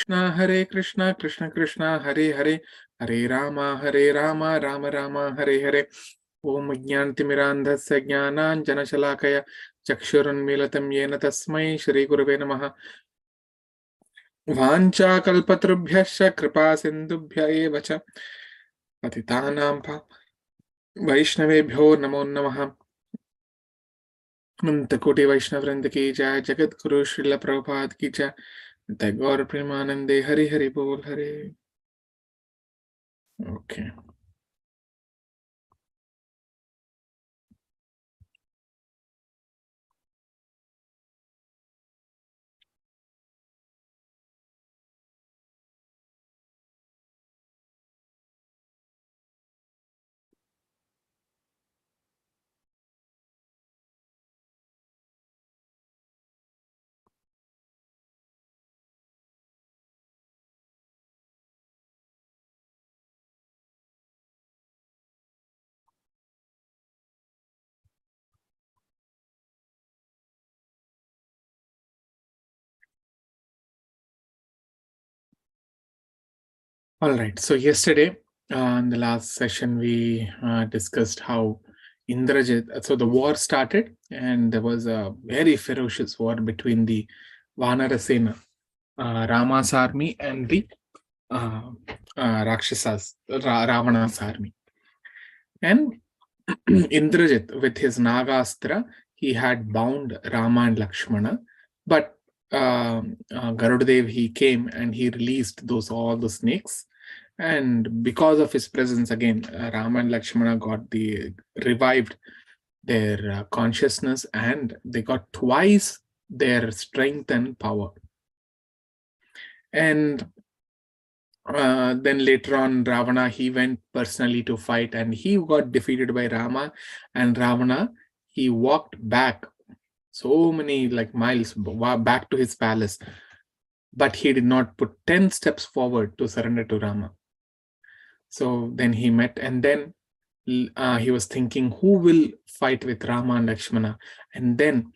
Hare Krishna, Krishna Krishna, Hare Hare, Hare Rama, Rama Rama, Hare Hare. Om Jnantimirandhasya Jnananjana Shalakaya Chakshurunmilitam Yena Tasmai Shri Gurave Namaha. Vanchakalpatrubhyascha Kripa Sindubhya eva cha Patitanam Vaishnavebhyo Namo Namaha. Anantakoti Vaishnavrinda ki jai, Jagat Guru Srila Prabhupada ki jai, Jai Gaur Premanande, Hari Hari Bol Hare. Okay. All right. So yesterday, in the last session, we discussed how Indrajit. So the war started, and there was a very ferocious war between the Vanarasena, Rama's army, and the Rakshasas, Ravana's army. And Indrajit, with his Nagastra, he had bound Rama and Lakshmana, but Garudadev, he came and he released all the snakes, and because of his presence again, Rama and Lakshmana revived their consciousness, and they got twice their strength and power. And then later on, Ravana, he went personally to fight, and he got defeated by Rama. And Ravana, he walked back so many miles back to his palace, but he did not put 10 steps forward to surrender to Rama. So then he met, and then he was thinking, who will fight with Rama and Lakshmana? And then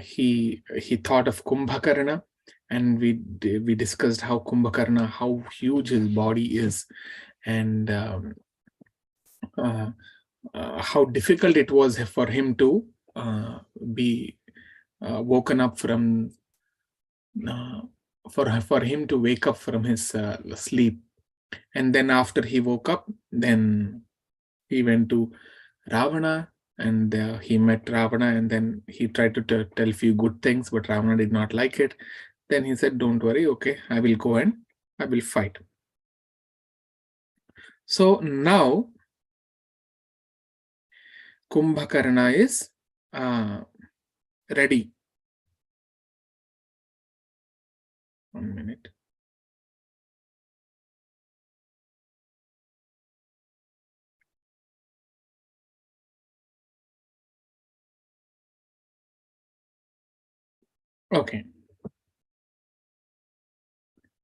he thought of Kumbhakarna, and we discussed how Kumbhakarna, how huge his body is, and how difficult it was for him to be woken up from, for him to wake up from his sleep. And then after he woke up, then he went to Ravana, and he met Ravana, and then he tried to tell a few good things, but Ravana did not like it. Then he said, don't worry, okay, I will go and I will fight. So now Kumbhakarna is ready. 1 minute. Okay.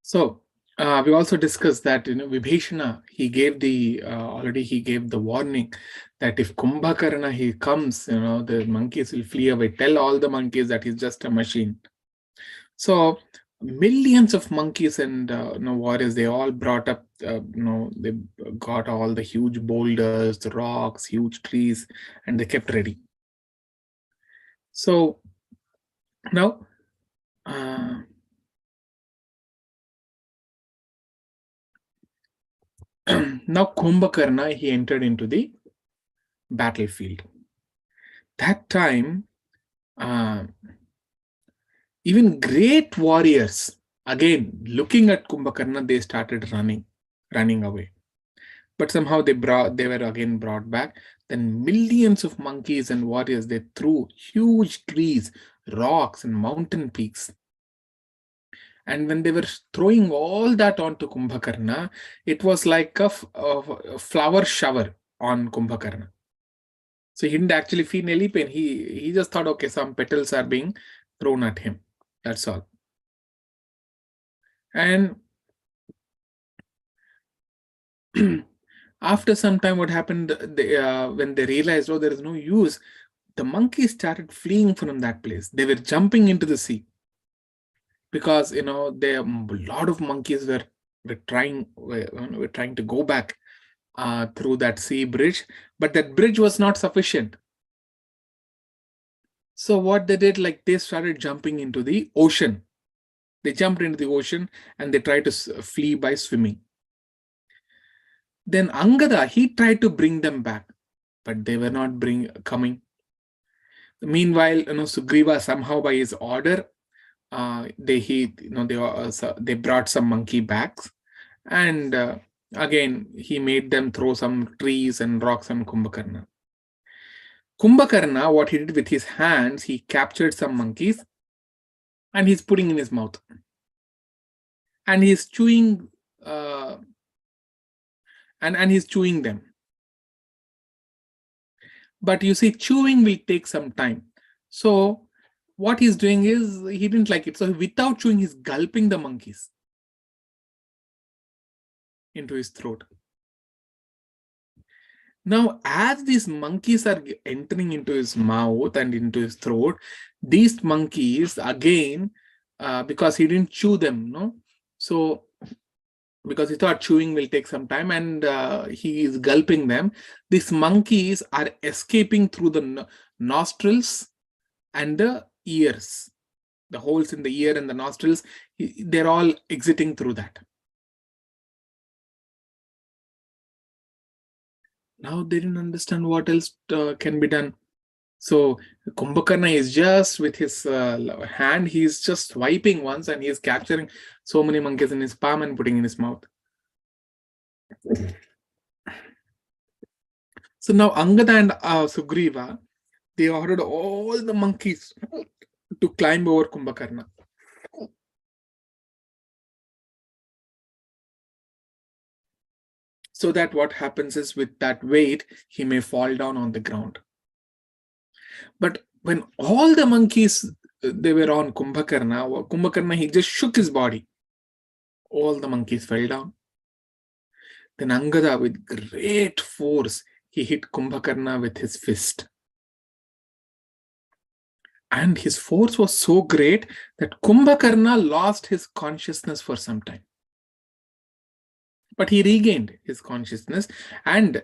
So we also discussed that Vibhishana, he gave already he gave the warning that if Kumbhakarna he comes, the monkeys will flee away. Tell all the monkeys that he's just a machine. So millions of monkeys and warriors, they all brought up, they got all the huge boulders, the rocks, huge trees, and they kept ready. So now now Kumbhakarna, he entered into the battlefield. That time, even great warriors, again, looking at Kumbhakarna, they started running away. But somehow they were again brought back. Then millions of monkeys and warriors, they threw huge trees, rocks, and mountain peaks. And when they were throwing all that onto Kumbhakarna, it was like a flower shower on Kumbhakarna. So he didn't actually feel any pain. He just thought, okay, some petals are being thrown at him. That's all. And after some time, what happened, when they realized, oh, there is no use, the monkeys started fleeing from that place. They were jumping into the sea. because there a lot of monkeys were trying to go back through that sea bridge, but that bridge was not sufficient. So what they did, like they started jumping into the ocean. They jumped into the ocean and they tried to flee by swimming. Then Angada, he tried to bring them back, but they were not coming. Meanwhile, Sugriva, somehow by his order, they brought some monkey backs, and again he made them throw some trees and rocks on Kumbhakarna. Kumbhakarna, what he did with his hands, he captured some monkeys and he's putting in his mouth, and he's chewing and he's chewing them. But you see, chewing will take some time. So what he's doing is, he didn't like it. So without chewing, he's gulping the monkeys into his throat. Now, as these monkeys are entering into his mouth and into his throat, these monkeys, again, because he didn't chew them, no? So, because he thought chewing will take some time, and he is gulping them, these monkeys are escaping through the nostrils and the ears. The holes in the ear and the nostrils, they're all exiting through that. Now they didn't understand what else can be done. So Kumbhakarna is just with his hand, he's just swiping once and he's capturing so many monkeys in his palm and putting in his mouth. So now Angada and Sugriva, they ordered all the monkeys to climb over Kumbhakarna. So that what happens is, with that weight, he may fall down on the ground. But when all the monkeys, they were on Kumbhakarna, he just shook his body. All the monkeys fell down. Then Angada, with great force, he hit Kumbhakarna with his fist. And his force was so great that Kumbhakarna lost his consciousness for some time. But he regained his consciousness, and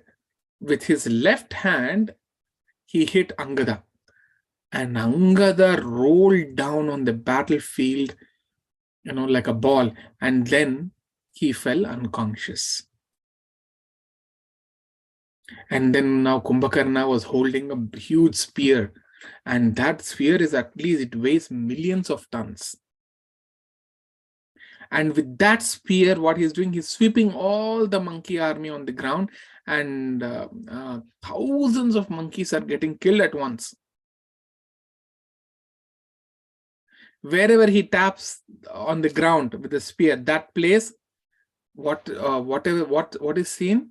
with his left hand, he hit Angada. And Angada rolled down on the battlefield, like a ball, and then he fell unconscious. And then now Kumbhakarna was holding a huge spear, and that spear is, at least it weighs millions of tons. And with that spear, what he's doing, he's sweeping all the monkey army on the ground, and thousands of monkeys are getting killed at once. Wherever he taps on the ground with the spear, that place, what is seen?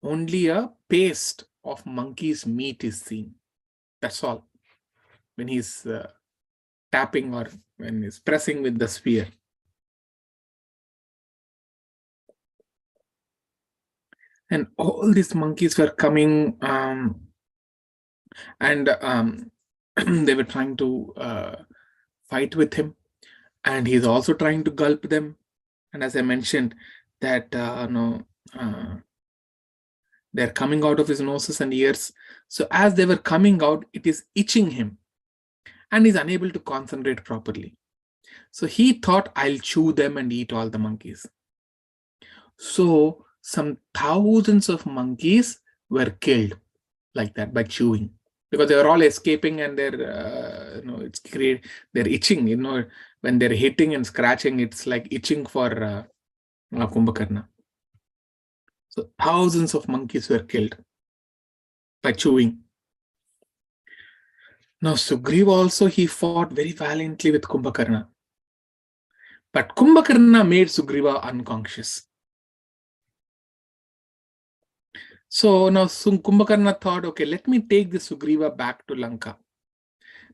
Only a paste of monkey's meat is seen. That's all. When he's tapping or when he's pressing with the spear. And all these monkeys were coming and they were trying to fight with him. And he's also trying to gulp them. And as I mentioned, that they're coming out of his noses and ears. So as they were coming out, it is itching him. And he's unable to concentrate properly. So he thought, I'll chew them and eat all the monkeys. So some thousands of monkeys were killed like that by chewing, because they were all escaping, and they're they're itching. When they're hitting and scratching, it's like itching for Kumbhakarna. So thousands of monkeys were killed by chewing. Now Sugriva also, he fought very valiantly with Kumbhakarna, but Kumbhakarna made Sugriva unconscious. So now Kumbhakarna thought, okay, let me take this Sugriva back to Lanka.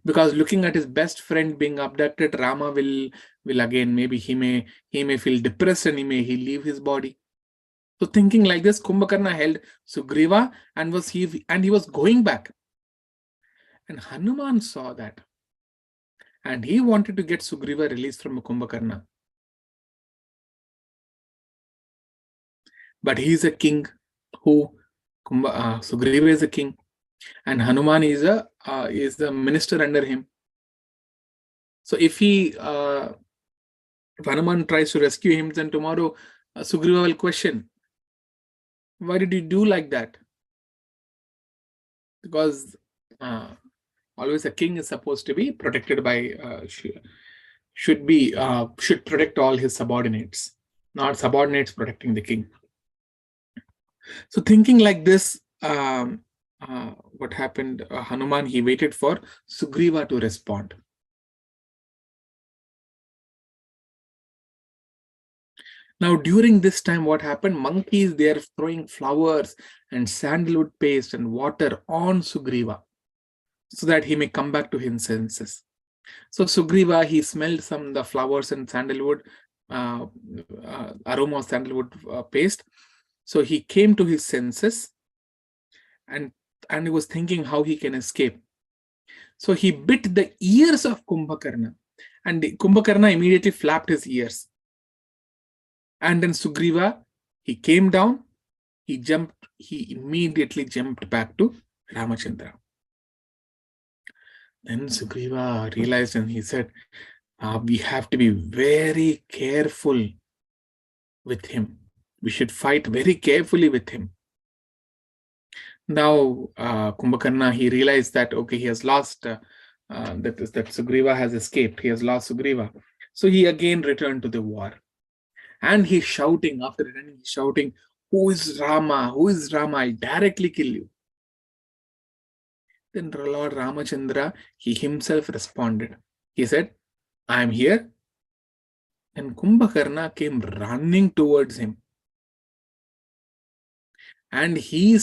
Because looking at his best friend being abducted, Rama will again, maybe he may feel depressed and he leave his body. So thinking like this, Kumbhakarna held Sugriva and he was going back. And Hanuman saw that. and he wanted to get Sugriva released from Kumbhakarna. But he is a king who Sugriva is a king, and Hanuman is a minister under him. So if Hanuman tries to rescue him, then tomorrow Sugriva will question, why did you do like that? Because always a king is supposed to be protected by should protect all his subordinates, not subordinates protecting the king. So thinking like this, what happened? Hanuman, he waited for Sugriva to respond. Now, during this time, what happened? Monkeys, they are throwing flowers and sandalwood paste and water on Sugriva so that he may come back to his senses. So Sugriva, he smelled the flowers and sandalwood, aroma of sandalwood paste. So he came to his senses and he was thinking how he can escape. So he bit the ears of Kumbhakarna, and Kumbhakarna immediately flapped his ears. And then Sugriva, he came down, he immediately jumped back to Ramachandra. Then Sugriva realized and he said, we have to be very careful with him. We should fight very carefully with him. Now, Kumbhakarna, he realized that, okay, he has lost, that Sugriva has escaped. He has lost Sugriva. So he again returned to the war. And he's shouting, after returning, he's shouting, who is Rama? Who is Rama? I'll directly kill you. Then Lord Ramachandra, he himself responded. He said, I am here. And Kumbhakarna came running towards him. And he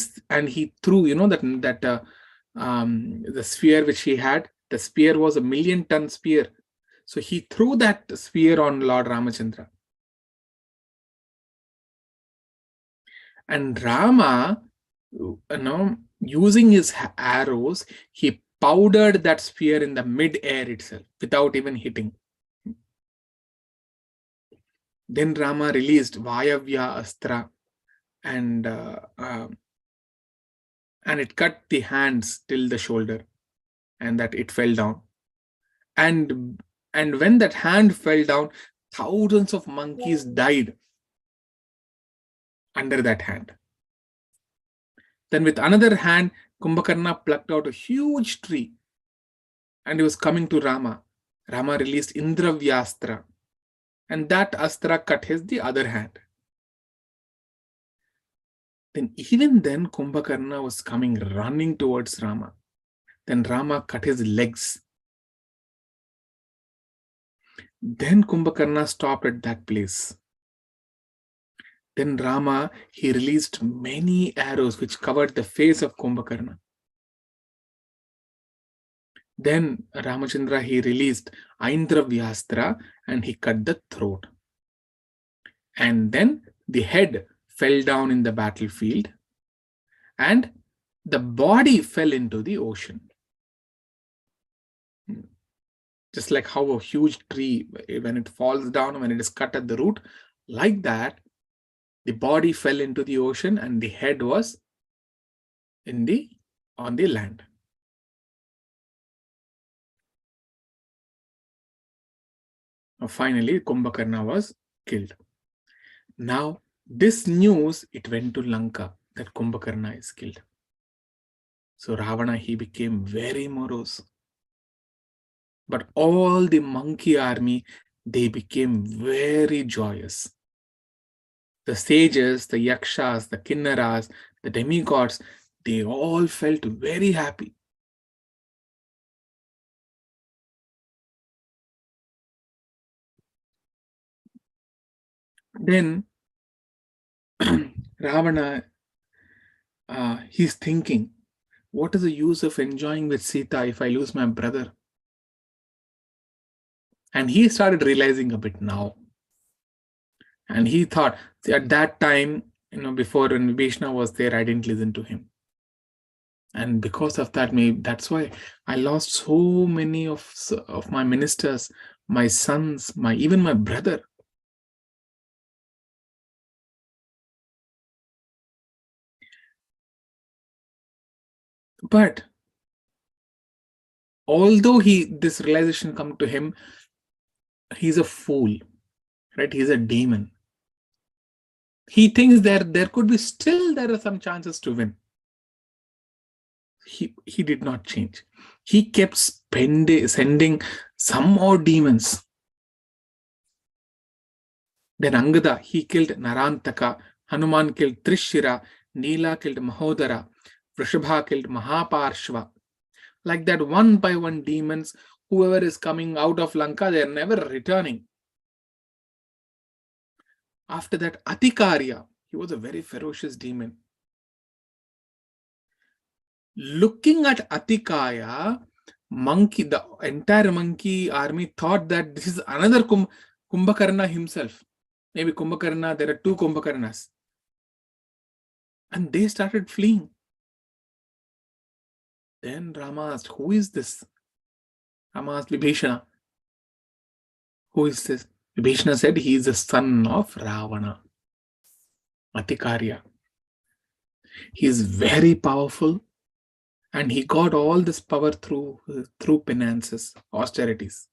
threw, the spear which he had. The spear was a 1,000,000-ton spear. So he threw that spear on Lord Ramachandra. And Rama, using his arrows, he powdered that spear in the mid-air itself without even hitting. Then Rama released Vayavya Astra, and it cut the hands till the shoulder, and that it fell down. And when that hand fell down, thousands of monkeys died under that hand. Then with another hand, Kumbhakarna plucked out a huge tree, and he was coming to Rama. Rama released Indravyastra, and that astra cut the other hand. Then even then, Kumbhakarna was coming running towards Rama. Then Rama cut his legs. Then Kumbhakarna stopped at that place. Then Rama, he released many arrows which covered the face of Kumbhakarna. Then Ramachandra, he released Aindravyastra and he cut the throat. And then the head fell down in the battlefield and the body fell into the ocean. Just like how a huge tree, when it falls down, when it is cut at the root, like that, the body fell into the ocean and the head was on the land. Finally, Kumbhakarna was killed. Now, this news, it went to Lanka that Kumbhakarna is killed. So Ravana, he became very morose. But all the monkey army, they became very joyous. The sages, the yakshas, the kinnaras, the demigods, they all felt very happy. Then Ravana, he's thinking, what is the use of enjoying with Sita if I lose my brother? And he started realizing a bit now. And he thought, see, at that time, before when Vishnu was there, I didn't listen to him. And because of that, maybe that's why I lost so many of my ministers, my sons, even my brother. But although this realization come to him, he's a fool, right? He's a demon. He thinks there could be still there are some chances to win. He did not change. He kept sending some more demons. Then Angada, he killed Narantaka, Hanuman killed Trishira, Neela killed Mahodara, Vrishabha killed Mahaparshva. Like that, one by one demons, whoever is coming out of Lanka, they are never returning. After that, Atikarya, he was a very ferocious demon. Looking at Atikaya, the entire monkey army thought that this is another Kumbhakarna himself. Maybe Kumbhakarna, there are two Kumbhakarnas. And they started fleeing. Then Rama asked, who is this? Rama asked Vibhishana, who is this? Vibhishana said, he is the son of Ravana, Atikarya. He is very powerful, and he got all this power through penances, austerities.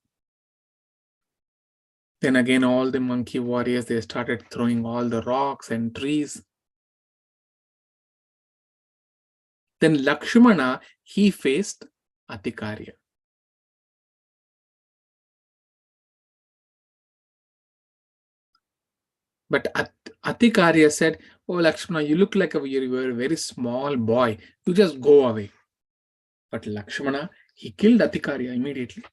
Then again, all the monkey warriors, they started throwing all the rocks and trees. Then Lakshmana, he faced Atikarya. But Atikarya said, oh Lakshmana, you look like you're a very small boy. You just go away. But Lakshmana, he killed Atikarya immediately.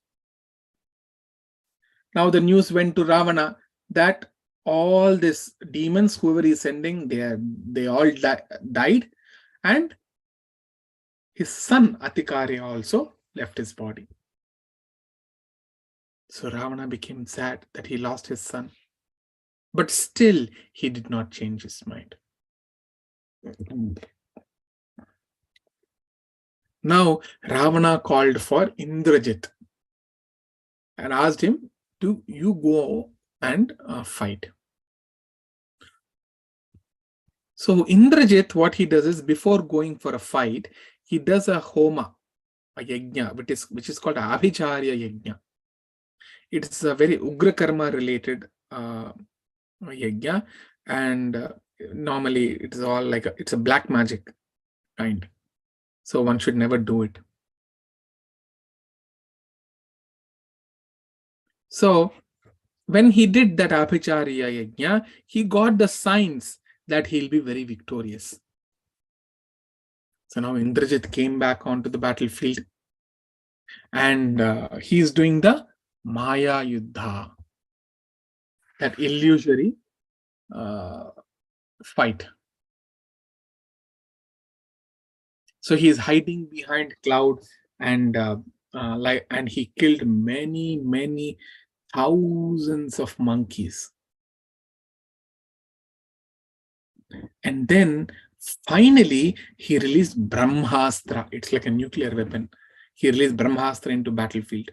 Now the news went to Ravana that all these demons, whoever he's sending, they all died, and his son Atikarya also left his body. So Ravana became sad that he lost his son. But still, he did not change his mind. Now, Ravana called for Indrajit and asked him to you go and fight. So Indrajit, what he does is, before going for a fight, he does a homa, a yajna, which is called Abhicharya yajna. It's a very Ugra karma related yajna, and normally it is all like it's a black magic kind. So one should never do it. So when he did that Abhicharya yajna, he got the signs that he'll be very victorious. So now Indrajit came back onto the battlefield, and he's doing the Maya Yuddha, that illusory fight. So he is hiding behind clouds, and and he killed many thousands of monkeys. And then finally he released Brahmastra. It's like a nuclear weapon. He released Brahmastra into battlefield.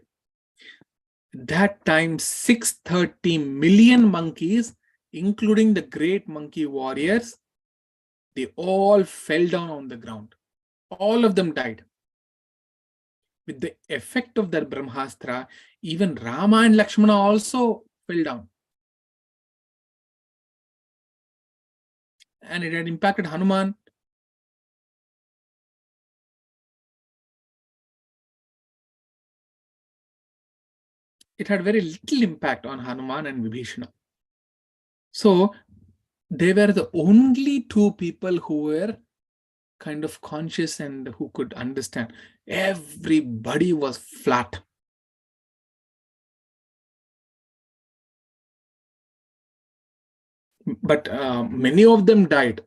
That time 630 million monkeys, including the great monkey warriors, they all fell down on the ground. All of them died. With the effect of that Brahmastra, even Rama and Lakshmana also fell down. And it had impacted Hanuman. It had very little impact on Hanuman and Vibhishana. So they were the only two people who were kind of conscious and who could understand. Everybody was flat. But many of them died.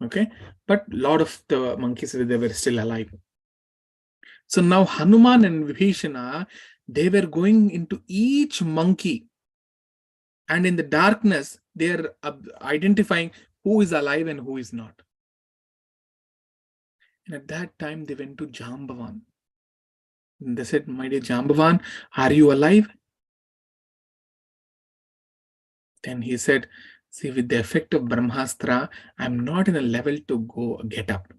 Okay, but a lot of the monkeys, they were still alive. So now Hanuman and Vibhishana, they were going into each monkey, and in the darkness, they are identifying who is alive and who is not. And at that time, they went to Jambavan. And they said, "My dear Jambavan, are you alive?" Then he said, "See, with the effect of Brahmastra, I'm not in a level to go get up."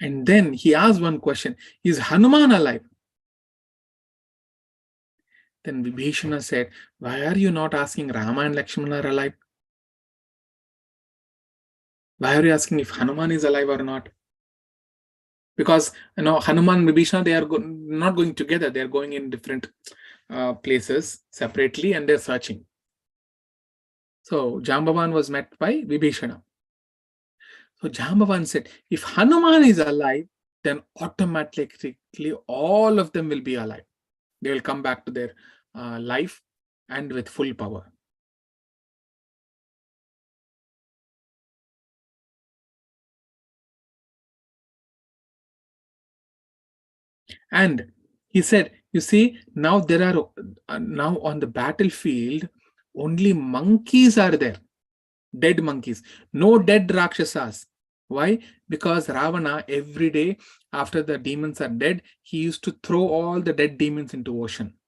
And then he asked one question, "Is Hanuman alive?" Then Vibhishana said, "Why are you not asking Rama and Lakshmana are alive? Why are you asking if Hanuman is alive or not?" Because Hanuman and Vibhishana, they are not going together. They are going in different places separately, and they're searching. So Jambavan was met by Vibhishana. So Jambavan said, "If Hanuman is alive, then automatically all of them will be alive. They will come back to their life and with full power." And he said, "You see, now there are now on the battlefield, only monkeys are there, dead monkeys, no dead Rakshasas." Why? Because Ravana, every day after the demons are dead, he used to throw all the dead demons into ocean.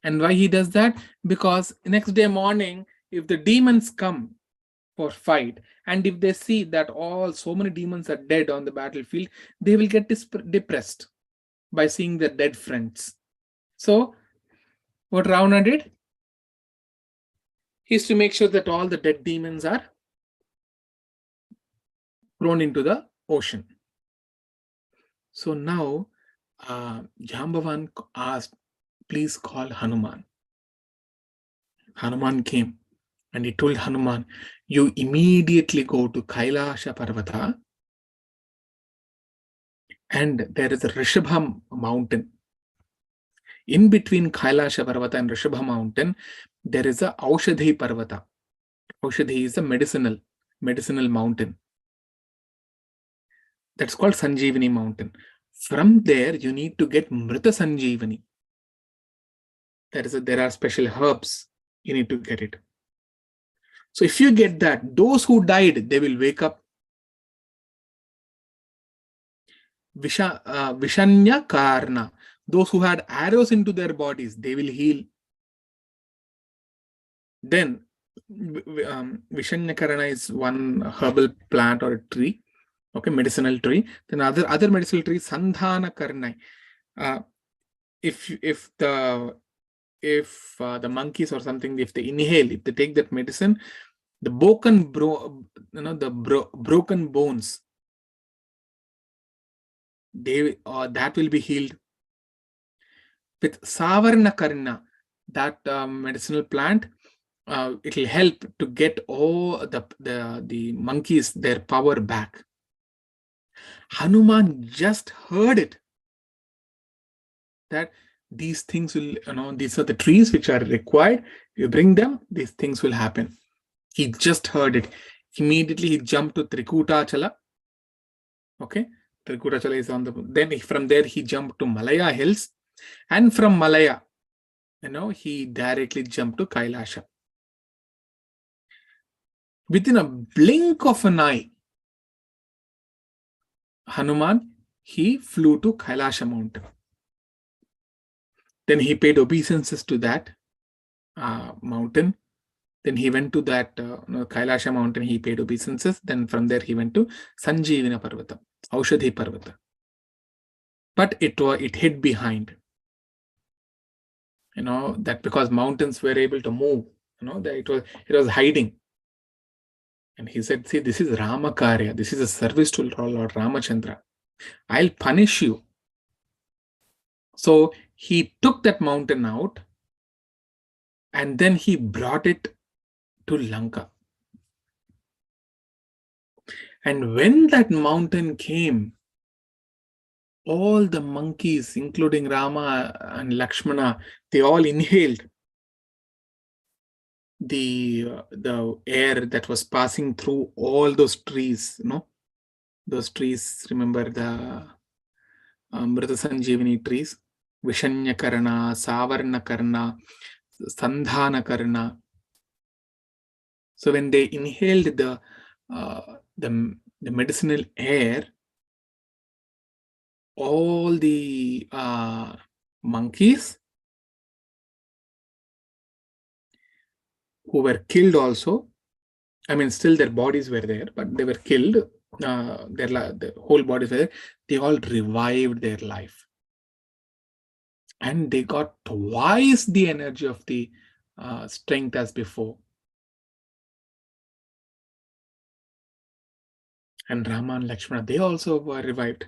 And why he does that? Because next day morning, if the demons come for fight, and if they see that so many demons are dead on the battlefield, they will get depressed by seeing their dead friends. So what Ravana did? He is to make sure that all the dead demons are thrown into the ocean. So now Jambavan asked, "Please call Hanuman." Hanuman came and he told Hanuman, "You immediately go to Kailasha Parvata, and there is a Rishabha mountain. In between Kailasha Parvata and Rishabha mountain, there is a Aushadhi Parvata. Aushadhi is a medicinal mountain. That's called Sanjeevani mountain. From there, you need to get Mrita Sanjeevani. There are special herbs. You need to get it. So if you get that, those who died, they will wake up. Vishanya Karna. Those who had arrows into their bodies, they will heal. Then Vishanya Karna is one herbal plant or a tree. Okay, medicinal tree. Then other medicinal tree, Sandhana Karnai. If the monkeys or something, if they inhale, if they take that medicine, the broken bones, that will be healed. With Savarna Karna, that medicinal plant, it will help to get all the monkeys their power back. Hanuman just heard it, that these things will, these are the trees which are required. You bring them, these things will happen. He just heard it. Immediately he jumped to Trikutachala. Okay, Trikutachala is on the. Then from there he jumped to Malaya hills, and from Malaya, he directly jumped to Kailasha. Within a blink of an eye, Hanuman, he flew to Kailasha mountain. Then he paid obeisances to that mountain. Then he went to that Kailasha mountain, he paid obeisances. Then from there he went to Sanjeevana Parvata, Aushadhi Parvata. But it hid behind. That because mountains were able to move, that it was hiding. And he said, "See, this is Ramakarya. This is a service to Lord Ramachandra. I'll punish you." So he took that mountain out and then he brought it to Lanka. And when that mountain came, all the monkeys, including Rama and Lakshmana, they all inhaled the air that was passing through all those trees. Those trees, remember the Mrita Sanjeevani trees, Vishanya Karna, Savarna Karna, Sandhana Karna. So when they inhaled the medicinal air, all the monkeys who were killed also, I mean, still their bodies were there, but they were killed. The whole bodies were there. They all revived their life. And they got twice the energy of the strength as before. And Rama and Lakshmana, they also were revived.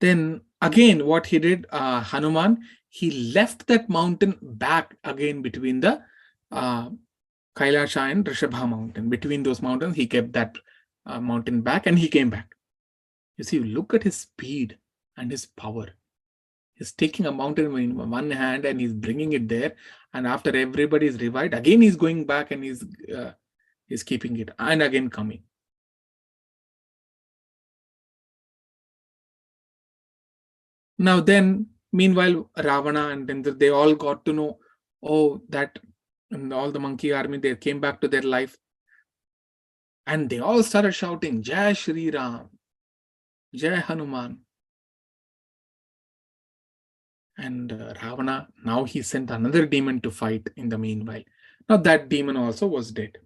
Then again, what he did, Hanuman, he left that mountain back again between the Kailasha and Rishabha mountain. Between those mountains, he kept that mountain back and he came back. You see, look at his speed and his power. He's taking a mountain in one hand and he's bringing it there. And after everybody is revived, again he's going back and he's keeping it and again coming. Now then, meanwhile, Ravana and then they all got to know, oh, that and all the monkey army, they came back to their life. And they all started shouting, Jai Shri Ram, Jai Hanuman. And Ravana, now he sent another demon to fight in the meanwhile. Now that demon also was dead.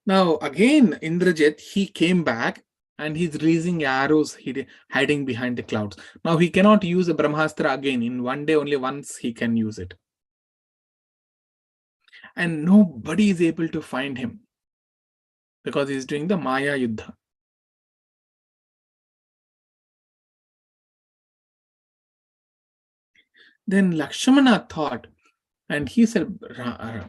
Now again, Indrajit, he came back and he's releasing arrows hiding behind the clouds. Now he cannot use a Brahmastra again. In one day, only once he can use it. And nobody is able to find him because he's doing the Maya Yuddha. Then Lakshmana thought, and he said,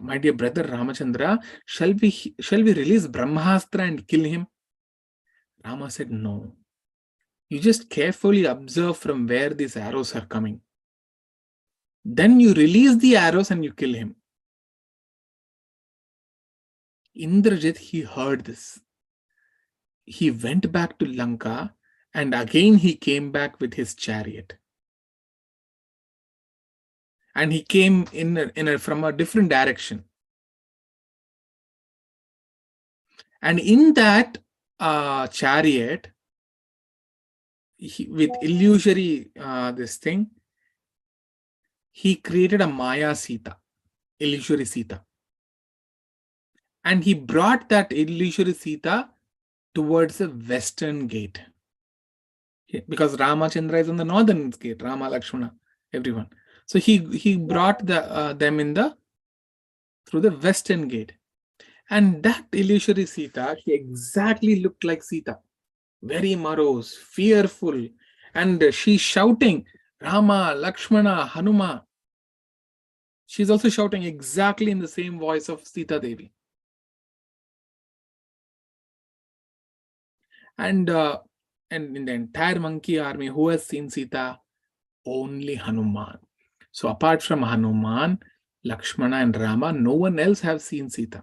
my dear brother Ramachandra, shall we release Brahmastra and kill him? Rama said, no. You just carefully observe from where these arrows are coming. Then you release the arrows and you kill him. Indrajit, he heard this. He went back to Lanka and again he came back with his chariot. And he came from a different direction. And in that chariot, with illusory this thing, he created a Maya Sita, illusory Sita. And he brought that illusory Sita towards the western gate. Because Ramachandra is on the northern gate, Rama, Lakshmana, everyone. So he brought them through the western gate. And that illusory Sita, she exactly looked like Sita. Very morose, fearful. And she's shouting, Rama, Lakshmana, Hanuma. She's also shouting exactly in the same voice of Sita Devi. And in the entire monkey army, who has seen Sita? Only Hanuman. So apart from Hanuman, Lakshmana and Rama, no one else have seen Sita.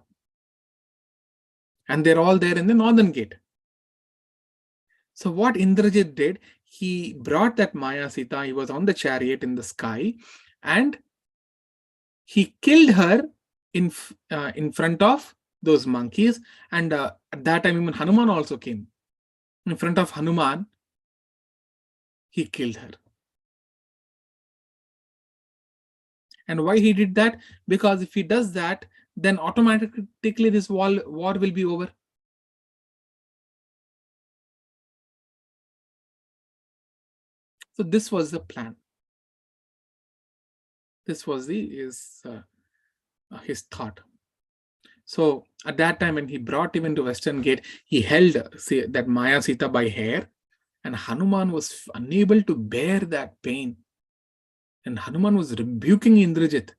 And they're all there in the northern gate. So what Indrajit did, he brought that Maya Sita, he was on the chariot in the sky, and he killed her in front of those monkeys. And at that time, even Hanuman also came. In front of Hanuman, he killed her. And why he did that? Because if he does that, then automatically this war will be over. So this was the plan. This was his thought. So at that time, when he brought him into Western Gate, he held that Maya Sita by hair, and Hanuman was unable to bear that pain. And Hanuman was rebuking Indrajit.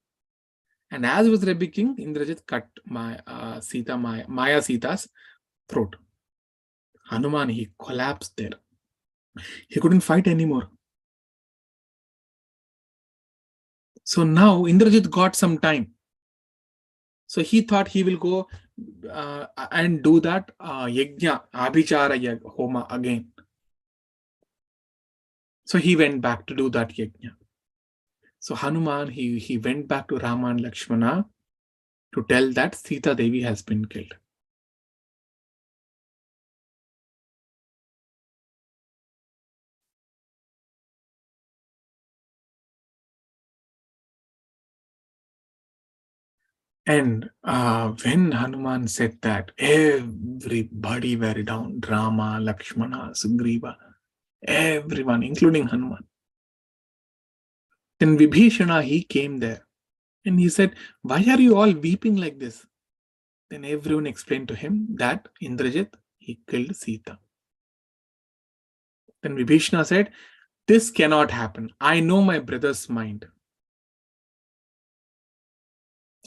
And as he was rebuking, Indrajit cut Maya Sita's throat. Hanuman, he collapsed there. He couldn't fight anymore. So now Indrajit got some time. So he thought he will go and do that yajna, abhichara homa again. So he went back to do that yajna. So Hanuman, he went back to Rama and Lakshmana to tell that Sita Devi has been killed. And when Hanuman said that, everybody were down. Rama, Lakshmana, Sugriva, everyone, including Hanuman. Then Vibhishana, he came there and he said, "Why are you all weeping like this?" Then everyone explained to him that Indrajit, he killed Sita. Then Vibhishana said, "This cannot happen. I know my brother's mind.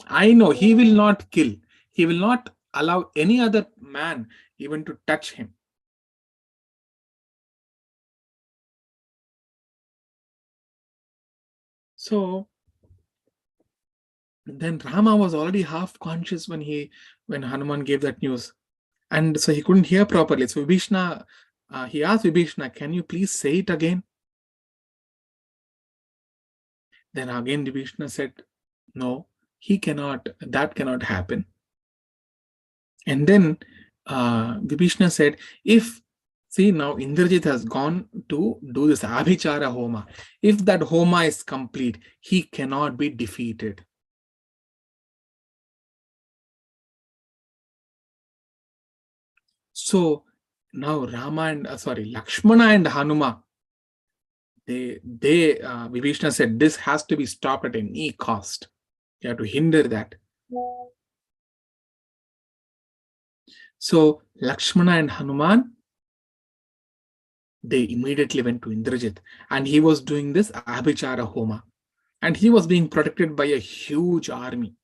I know he will not kill. He will not allow any other man even to touch him." So then Rama was already half conscious when Hanuman gave that news. And so he couldn't hear properly. So Vibhishana, he asked Vibhishana, "Can you please say it again?" Then again Vibhishana said, "No, that cannot happen." And then Vibhishana said, see, now Indrajit has gone to do this Abhichara Homa. If that Homa is complete, he cannot be defeated. So now Lakshmana and Hanuma, Vibhishana said, this has to be stopped at any cost. You have to hinder that. So Lakshmana and Hanuman, they immediately went to Indrajit, and he was doing this Abhichara Homa, and he was being protected by a huge army.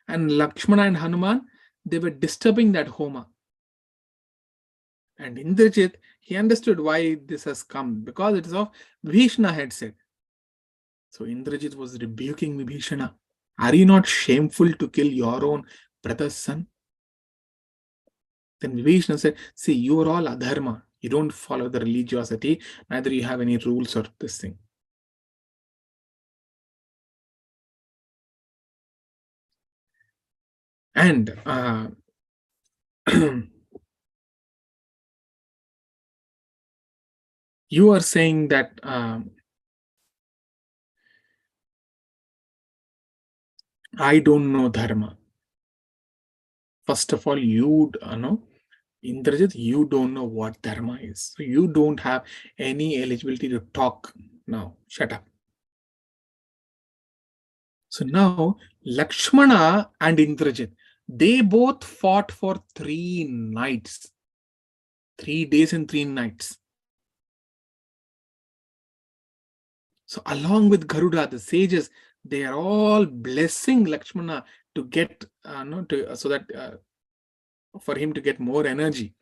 And Lakshmana and Hanuman, they were disturbing that Homa. And Indrajit, he understood why this has come, because it is of Vibhishana had said. So Indrajit was rebuking Vibhishana. Are you not shameful to kill your own brother's son? Then Vibhishana said, see, you are all adharma. You don't follow the religiosity, neither you have any rules or this thing. And you are saying that I don't know dharma. First of all, you know, Indrajit, you don't know what dharma is. So you don't have any eligibility to talk now. Shut up. So now Lakshmana and Indrajit, they both fought for 3 nights. 3 days and 3 nights. So along with Garuda, the sages, they are all blessing Lakshmana to get, so that for him to get more energy.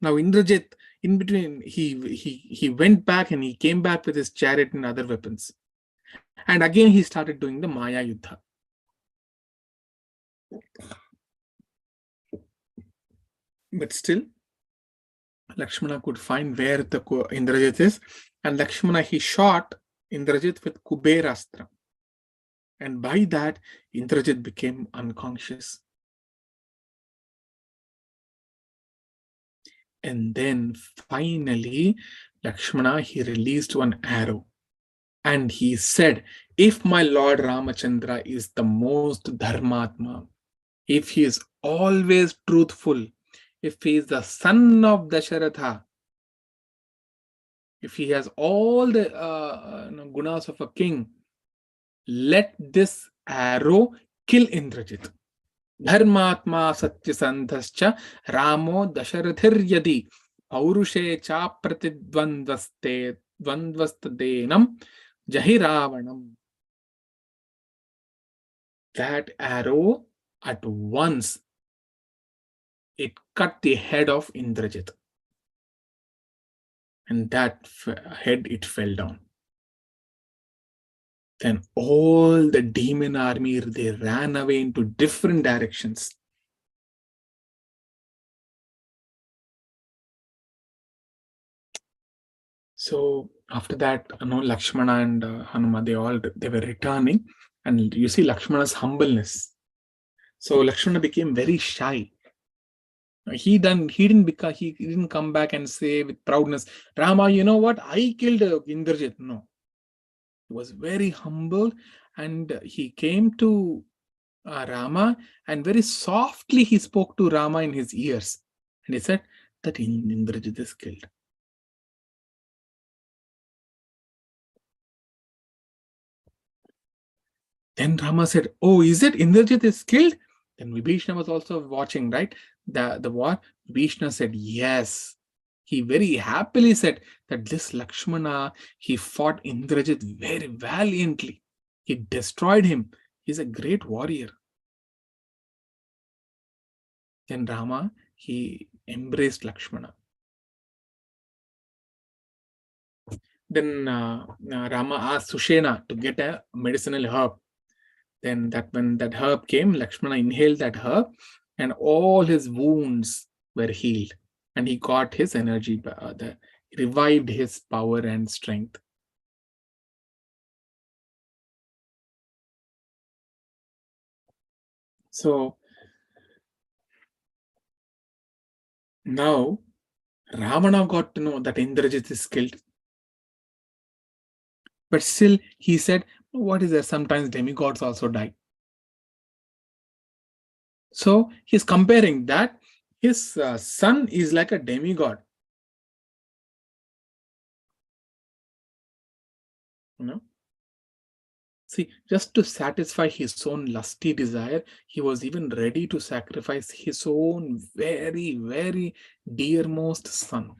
Now Indrajit, in between, he went back and he came back with his chariot and other weapons. And again he started doing the Maya Yuddha. But still, Lakshmana could find where the Indrajit is, and Lakshmana, he shot Indrajit with Kuberastra. And by that, Indrajit became unconscious. And then finally, Lakshmana, he released one arrow. And he said, if my Lord Ramachandra is the most dharmatma, if he is always truthful, if he is the son of Dasharatha, if he has all the gunas of a king, let this arrow kill Indrajit. Dharmatma satyasandhascha Ramo Dasharathir Paurushe cha pratidvandvaste dvandvastadenam Jahiravanam. That arrow at once, it cut the head of Indrajit. And that head, it fell down. Then all the demon army, they ran away into different directions. So after that, Lakshmana and Hanuma, they were returning, and you see Lakshmana's humbleness. So Lakshmana became very shy. He didn't come back and say with proudness, Rama, you know what? I killed Indrajit. No, he was very humble, and he came to Rama, and very softly he spoke to Rama in his ears, and he said that Indrajit is killed. Then Rama said, "Oh, is it Indrajit is killed?" Then Vibhishna was also watching, right? The war. Vibhishna said, "Yes." He very happily said that this Lakshmana, he fought Indrajit very valiantly. He destroyed him. He's a great warrior. Then Rama, he embraced Lakshmana. Then Rama asked Sushena to get a medicinal herb. Then when that herb came, Lakshmana inhaled that herb, and all his wounds were healed, and he got his energy, revived his power and strength. So now Ravana got to know that Indrajit is killed. But still, he said, what is there? Sometimes demigods also die. So he's comparing that his son is like a demigod. See, just to satisfy his own lusty desire, he was even ready to sacrifice his own very, very dearmost son.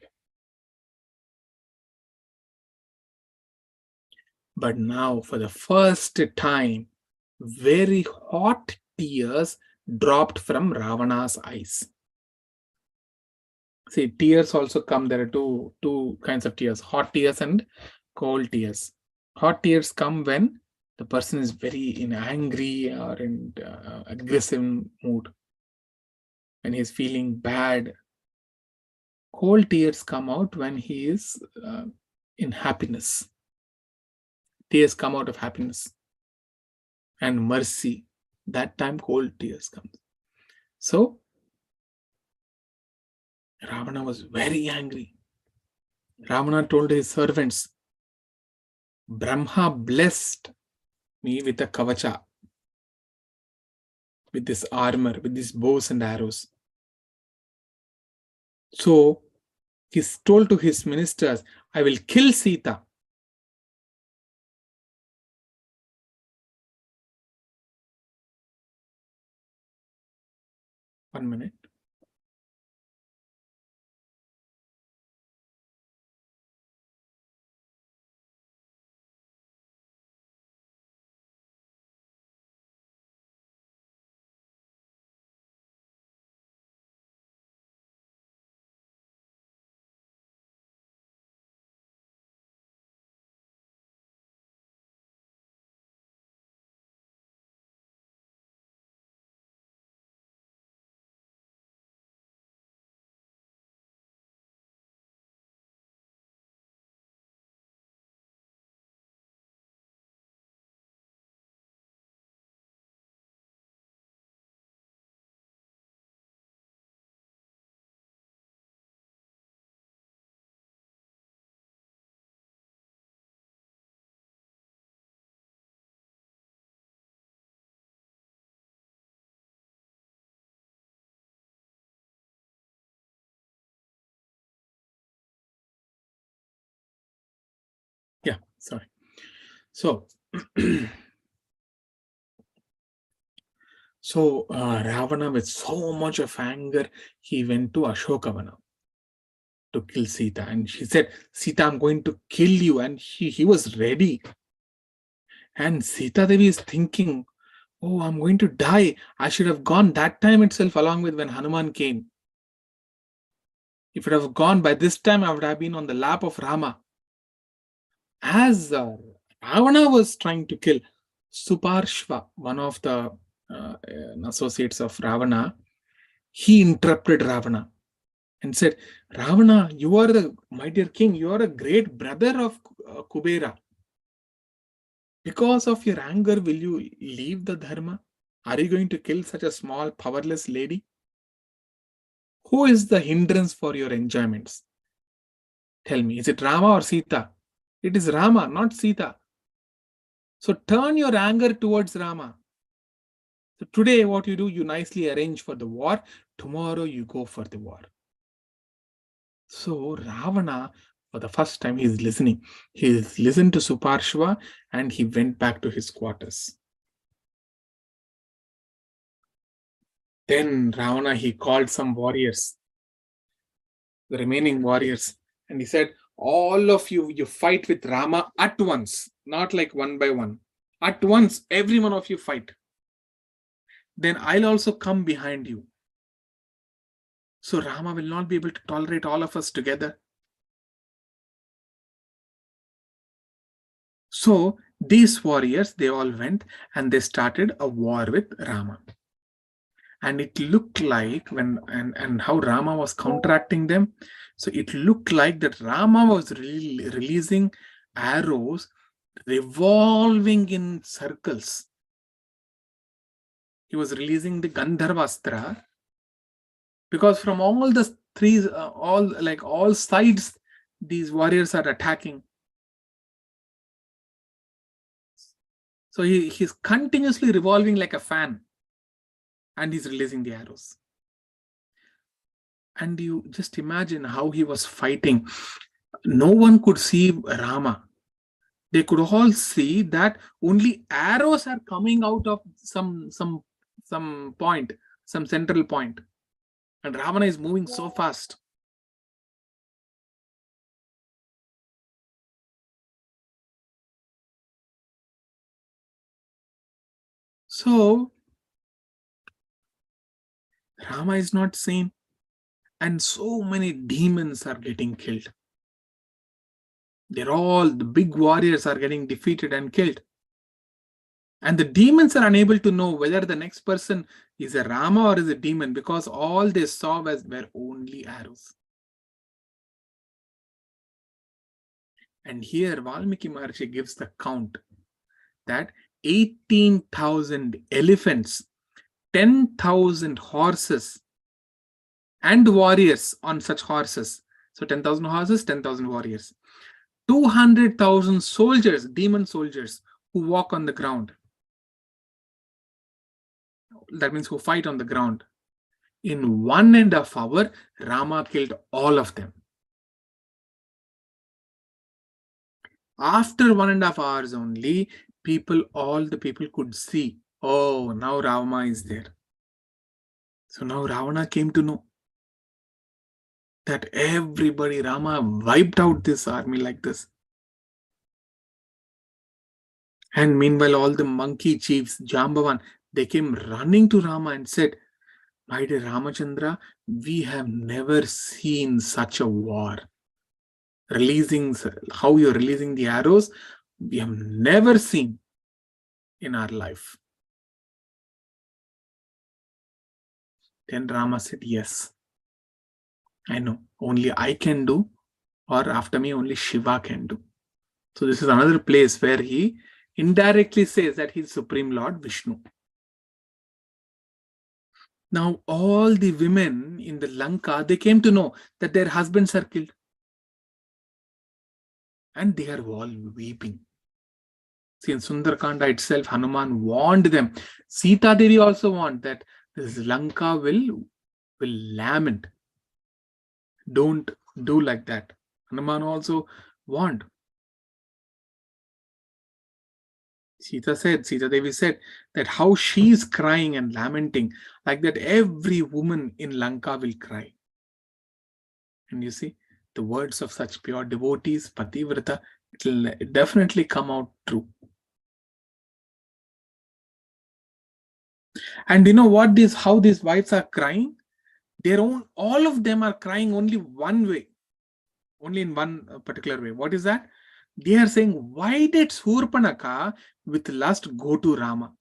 But now, for the first time, very hot tears dropped from Ravana's eyes. See, tears also come. There are two kinds of tears: hot tears and cold tears. Hot tears come when the person is very angry or in aggressive mood, when he's feeling bad. Cold tears come out when he is in happiness. Tears come out of happiness and mercy. That time cold tears come. So Ravana was very angry. Ravana told his servants, Brahma blessed me with a kavacha, with this armor, with these bows and arrows. So he told to his ministers, I will kill Sita. One minute. Yeah, sorry. So, Ravana, with so much of anger, he went to Ashokavana to kill Sita. And she said, Sita, I'm going to kill you. And he was ready. And Sita Devi is thinking, oh, I'm going to die. I should have gone that time itself along with when Hanuman came. If it have gone by this time, I would have been on the lap of Rama. As Ravana was trying to kill Suparshva, one of the associates of Ravana, he interrupted Ravana. and said, Ravana, you are my dear king, you are a great brother of Kubera. Because of your anger, will you leave the dharma? Are you going to kill such a small, powerless lady? Who is the hindrance for your enjoyments? Tell me, is it Rama or Sita? It is Rama, not Sita. So turn your anger towards Rama. So today what you do, you nicely arrange for the war. Tomorrow you go for the war. So Ravana, for the first time, he is listening. He listened to Suparshva and he went back to his quarters. Then Ravana, he called some warriors, the remaining warriors, and he said, all of you, you fight with Rama at once, not like one by one. At once, every one of you fight. Then I'll also come behind you. So Rama will not be able to tolerate all of us together. So these warriors, they all went and they started a war with Rama. And it looked like and how Rama was counteracting them. So it looked like that Rama was really releasing arrows revolving in circles. He was releasing the Gandharvastra, because from all the three, all sides, these warriors are attacking. So he's continuously revolving like a fan, and he's releasing the arrows. And you just imagine how he was fighting. No one could see Rama. They could all see that only arrows are coming out of some point, some central point. And Ravana is moving so fast. So Rama is not seen, and so many demons are getting killed. They're all, the big warriors are getting defeated and killed. And the demons are unable to know whether the next person is a Rama or is a demon, because all they saw were only arrows. And here Valmiki Maharshi gives the count that 18,000 elephants, 10,000 horses, and warriors on such horses. So 10,000 horses, 10,000 warriors. 200,000 soldiers, demon soldiers, who walk on the ground. That means who fight on the ground. In 1.5 hours, Rama killed all of them. After 1.5 hours only, all the people could see, oh, now Rama is there. So now Ravana came to know that everybody, Rama wiped out this army like this. And meanwhile, all the monkey chiefs, Jambavan, they came running to Rama and said, my dear Ramachandra, we have never seen such a war. How you're releasing the arrows, we have never seen in our life. Then Rama said, yes, I know, only I can do, or after me only Shiva can do. So this is another place where he indirectly says that he's Supreme Lord Vishnu. Now all the women in the Lanka, they came to know that their husbands are killed. And they are all weeping. See, in Sundarkanda itself, Hanuman warned them. Sita Devi also warned that this Lanka will lament. Don't do like that. Hanuman also warned. Sita Devi said that how she is crying and lamenting, like that every woman in Lanka will cry. And you see, the words of such pure devotees, Pativrata, it will definitely come out true. And you know what? How these wives are crying? All of them are crying only one way, only in one particular way. What is that? They are saying, why did Surpanaka with lust go to Rama?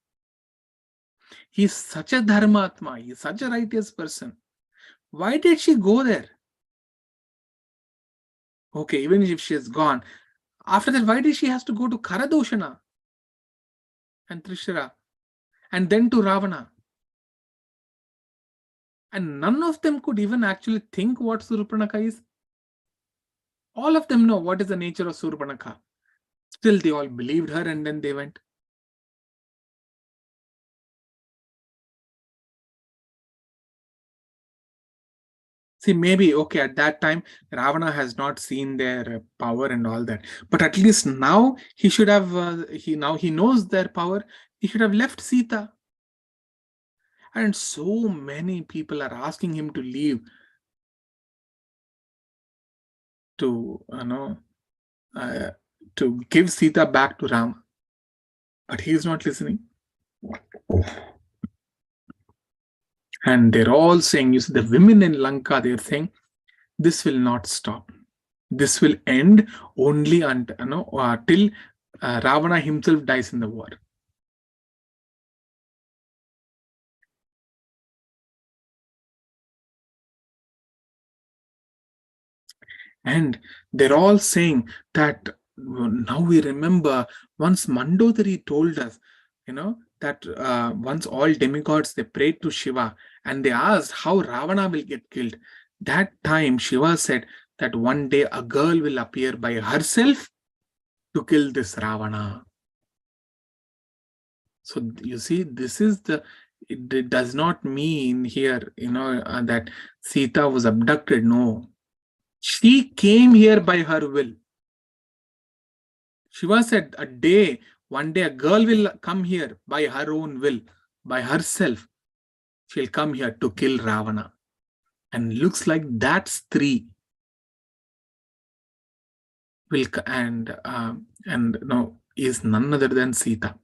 He is such a dharmatma, he is such a righteous person. Why did she go there? Okay, even if she is gone. After that, why did she has to go to Karadoshana and Trishira and then to Ravana? And none of them could even actually think what Surpanakha is. All of them know what is the nature of Surpanakha. Still, they all believed her and then they went. See, maybe, okay, at that time, Ravana has not seen their power and all that. But at least now, he should have, now he knows their power. He should have left Sita. And so many people are asking him to leave to, uh, to give Sita back to Ram. But he is not listening. And they're all saying, you see, the women in Lanka, they're saying, this will not stop. This will end only till Ravana himself dies in the war. And they're all saying that now we remember once Mandodari told us, that once all demigods, they prayed to Shiva and they asked how Ravana will get killed. That time Shiva said that one day a girl will appear by herself to kill this Ravana. So you see, this is it does not mean here, that Sita was abducted. No, she came here by her will. Shiva said one day a girl will come here by her own will, by herself. She'll come here to kill Ravana. And looks like that Stree will, and no, is none other than Sita.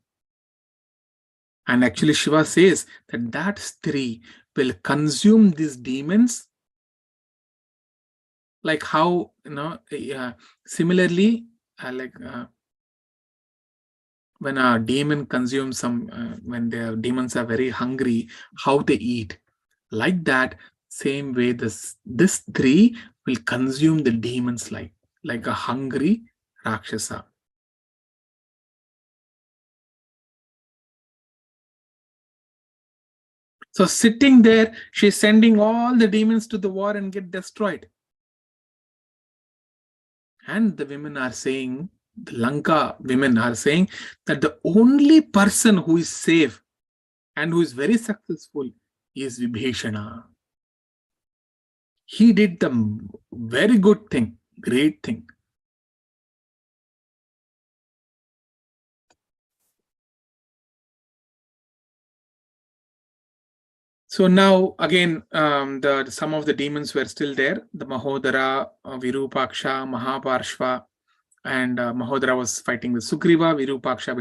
And actually Shiva says that Stree will consume these demons, like how, similarly, when a demon consumes when the demons are very hungry, how they eat. Like that, same way this Stree will consume the demons like a hungry Rakshasa. So sitting there, she's sending all the demons to the war and get destroyed. And the women are saying, the Lanka women are saying that the only person who is safe and who is very successful is Vibhishana. He did the very good thing, great thing. So now again, some of the demons were still there. The Mahodara, Virupaksha, Mahaparshva, and Mahodara was fighting with Sugriva, Virupaksha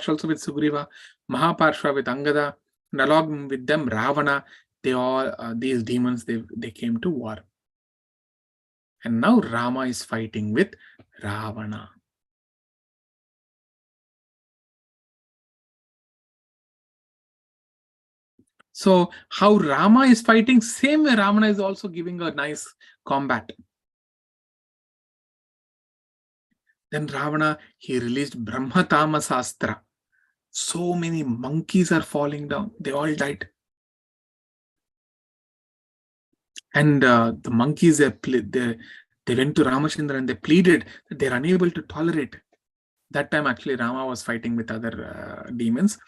also with Sugriva, Mahaparshva with Angada, and along with them Ravana. They all these demons they came to war. And now Rama is fighting with Ravana. So how Rama is fighting, same way Ravana is also giving a nice combat. Then Ravana, he released Brahma Tamasastra. So many monkeys are falling down. They all died. And the monkeys, they went to Ramachandra and they pleaded that they're unable to tolerate. That time, actually, Rama was fighting with other demons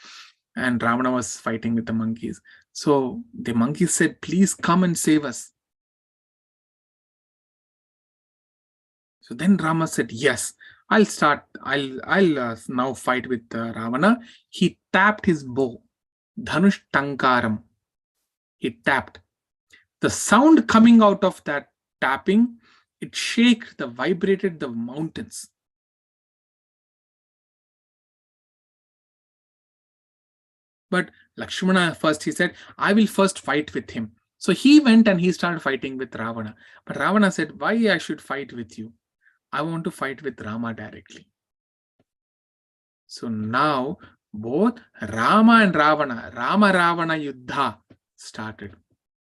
and Ravana was fighting with the monkeys. So the monkeys said, please come and save us. So then Rama said, yes, I'll now fight with Ravana. He tapped his bow, Dhanush Tankaram. He tapped. The sound coming out of that tapping, it vibrated the mountains. But Lakshmana first, he said, I will first fight with him. So he went and he started fighting with Ravana. But Ravana said, why I should fight with you? I want to fight with Rama directly. So now both Rama and Ravana, Rama-Ravana Yuddha started.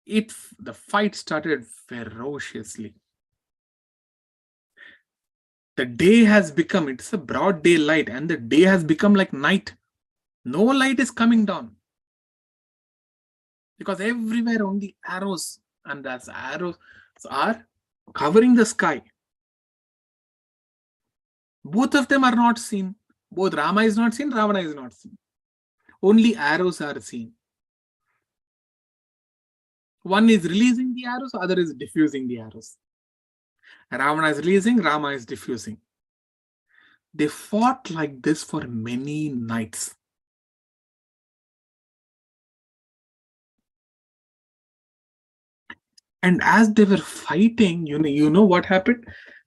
The fight started ferociously. The day has become, it's a broad daylight, and the day has become like night. No light is coming down. Because everywhere only arrows, and as arrows are covering the sky. Both of them are not seen. Both Rama is not seen, Ravana is not seen. Only arrows are seen. One is releasing the arrows, other is diffusing the arrows. Ravana is releasing, Rama is diffusing. They fought like this for many nights. And as they were fighting, you know what happened?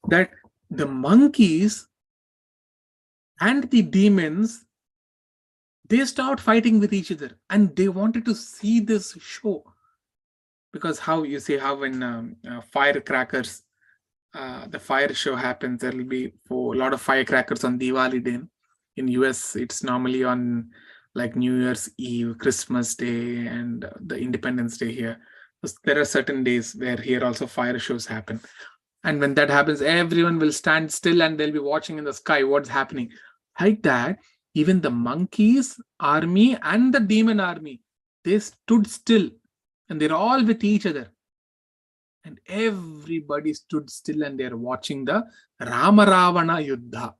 That the monkeys and the demons, they started fighting with each other, and they wanted to see this show. Because how you see how when firecrackers, the fire show happens, there will be a lot of firecrackers on Diwali day. In US, it's normally on like New Year's Eve, Christmas Day, and the Independence Day here. There are certain days where here also fire shows happen. And when that happens, everyone will stand still and they'll be watching in the sky what's happening. Like that, even the monkeys army and the demon army, they stood still, and they're all with each other. And everybody stood still and they're watching the Rama-Ravana Yuddha.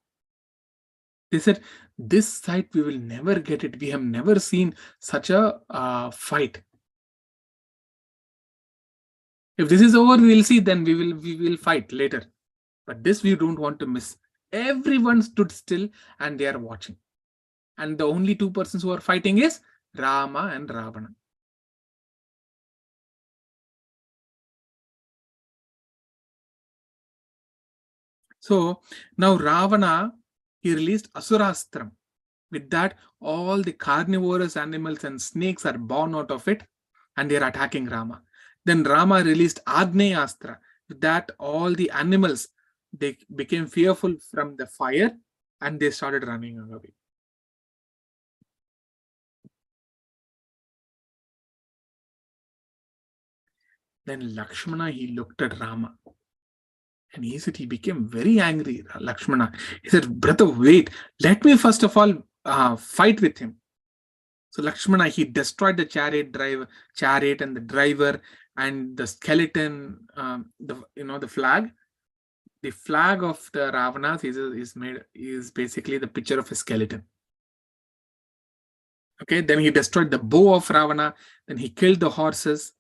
They said, this sight we will never get it. We have never seen such a fight. If this is over, we will see, then we will fight later. But this we don't want to miss. Everyone stood still and they are watching. And the only two persons who are fighting is Rama and Ravana. So now Ravana, he released Asurastram. With that, all the carnivorous animals and snakes are born out of it, and they are attacking Rama. Then Rama released Agneyastra. With that, all the animals, they became fearful from the fire, and they started running away. Then Lakshmana, he looked at Rama. And he said, he became very angry, Lakshmana. He said, brother, wait, let me first of all fight with him. So Lakshmana, he destroyed the chariot and the driver and the skeleton, the flag. The flag of the Ravanas is basically the picture of a skeleton. Okay, then he destroyed the bow of Ravana, then he killed the horses.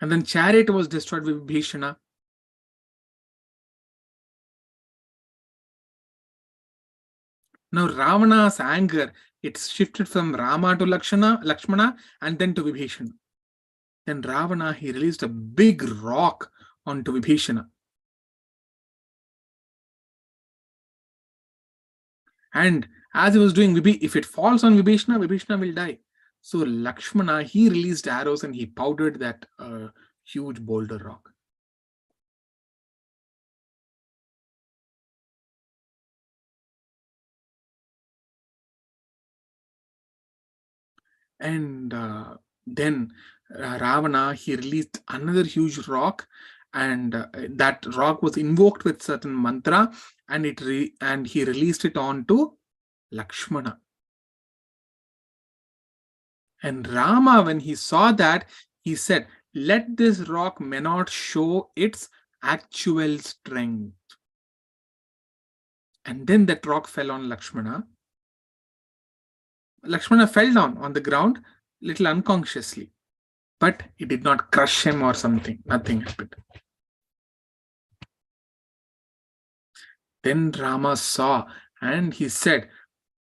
And then chariot was destroyed with Bhishana. Now Ravana's anger, it shifted from Rama to Lakshmana, and then to Vibhishana. Then Ravana, he released a big rock onto Vibhishana. And as he was doing, if it falls on Vibhishana, Vibhishana will die. So Lakshmana, he released arrows and he powdered that huge boulder rock. And then Ravana, he released another huge rock, and that rock was invoked with certain mantra, and he released it onto Lakshmana. And Rama, when he saw that, he said, let this rock may not show its actual strength. And then that rock fell on Lakshmana. Lakshmana fell down on the ground, little unconsciously. But it did not crush him or something. Nothing happened. Then Rama saw and he said,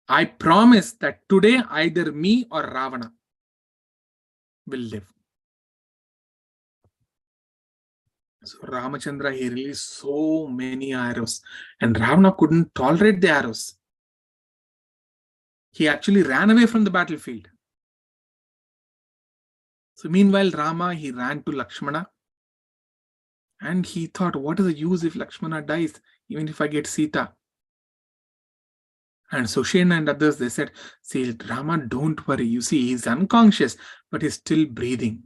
I promise that today either me or Ravana will live. So Ramachandra, he released so many arrows, and Ravana couldn't tolerate the arrows. He actually ran away from the battlefield. So meanwhile, Rama, he ran to Lakshmana, and he thought, what is the use if Lakshmana dies, even if I get Sita? And Sushena and others, they said, see, Rama, don't worry. You see, he's unconscious, but he's still breathing.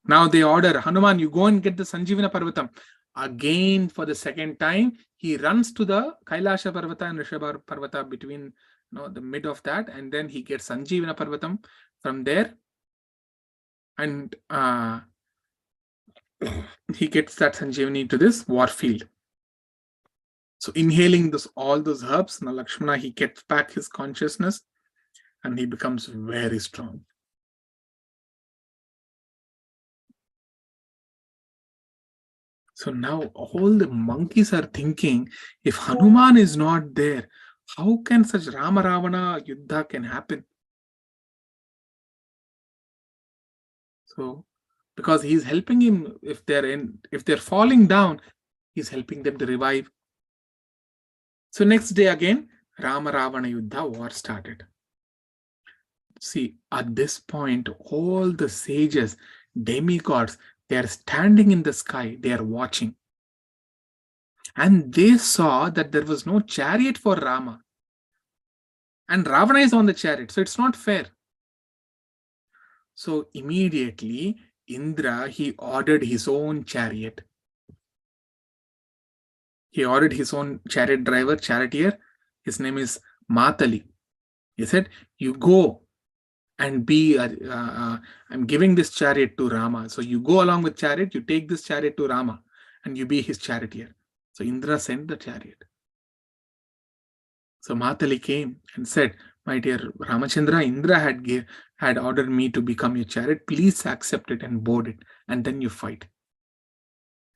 Now they order, Hanuman, you go and get the Sanjeevana Parvatam. Again, for the second time, he runs to the Kailasha Parvata and Rishabha Parvata between the mid of that, and then he gets Sanjeevana Parvatam from there, and he gets that Sanjeevani to this war field. So inhaling all those herbs, now Lakshmana, he gets back his consciousness and he becomes very strong. So now all the monkeys are thinking, if Hanuman is not there, how can such Rama Ravana Yuddha can happen? So, because he's helping him, if they're falling down, he's helping them to revive. So next day again, Rama Ravana Yuddha war started. See, at this point, all the sages, demigods, they are standing in the sky, they are watching. And they saw that there was no chariot for Rama. And Ravana is on the chariot, so it's not fair. So immediately, Indra, he ordered his own chariot. He ordered his own chariot driver, charioteer. His name is Matali. He said, you go and be, I'm giving this chariot to Rama. So you go along with chariot, you take this chariot to Rama and you be his charioteer. So Indra sent the chariot. So Matali came and said, my dear Ramachandra, Indra had ordered me to become your chariot. Please accept it and board it, and then you fight.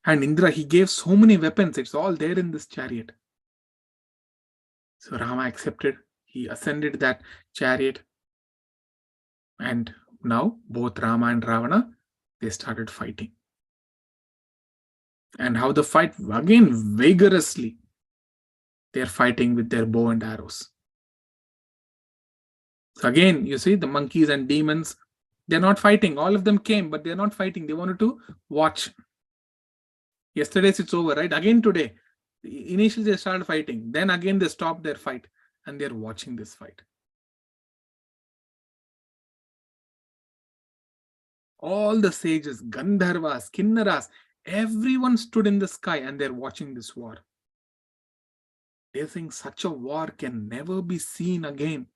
And Indra, he gave so many weapons. It's all there in this chariot. So Rama accepted. He ascended that chariot. And now both Rama and Ravana, they started fighting. And how the fight, again, vigorously. They're fighting with their bow and arrows. So again, you see the monkeys and demons, they're not fighting. All of them came, but they're not fighting. They wanted to watch. Yesterday's it's over, right? Again today, initially they started fighting. Then again they stopped their fight and they're watching this fight. All the sages, Gandharvas, Kinnaras, everyone stood in the sky and they're watching this war. They're saying such a war can never be seen again.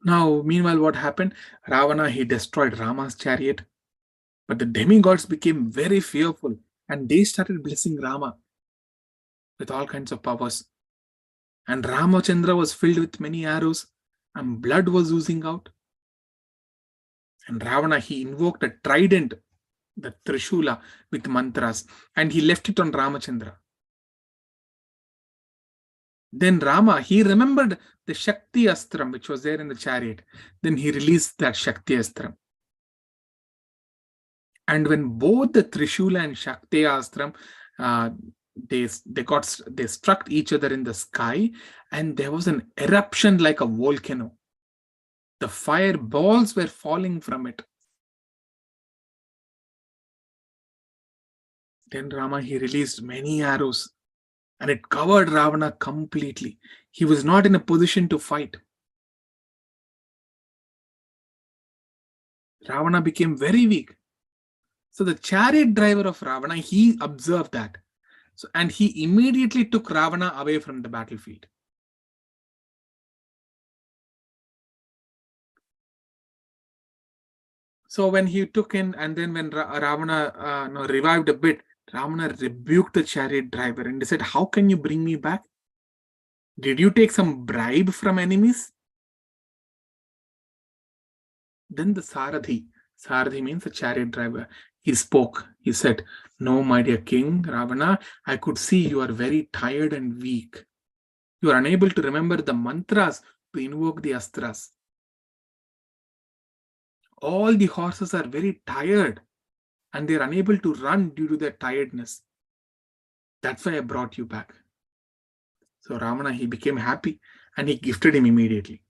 Now, meanwhile, what happened? Ravana, he destroyed Rama's chariot. But the demigods became very fearful and they started blessing Rama with all kinds of powers. And Ramachandra was filled with many arrows and blood was oozing out. And Ravana, he invoked a trident, the Trishula, with mantras, and he left it on Ramachandra. Then Rama, he remembered the Shakti Astram, which was there in the chariot. Then he released that Shakti Astram. And when both the Trishula and Shakti Astram, they struck each other in the sky, and there was an eruption like a volcano. The fireballs were falling from it. Then Rama, he released many arrows and it covered Ravana completely. He was not in a position to fight. Ravana became very weak. So the chariot driver of Ravana, he observed that. And he immediately took Ravana away from the battlefield. So when he took in, and then when Ravana revived a bit, Ravana rebuked the chariot driver and he said, how can you bring me back? Did you take some bribe from enemies? Then the Sarathi means the chariot driver, he spoke. He said, no, my dear king, Ravana, I could see you are very tired and weak. You are unable to remember the mantras to invoke the astras. All the horses are very tired and they're unable to run due to their tiredness. That's why I brought you back. So Ravana, he became happy and he gifted him immediately.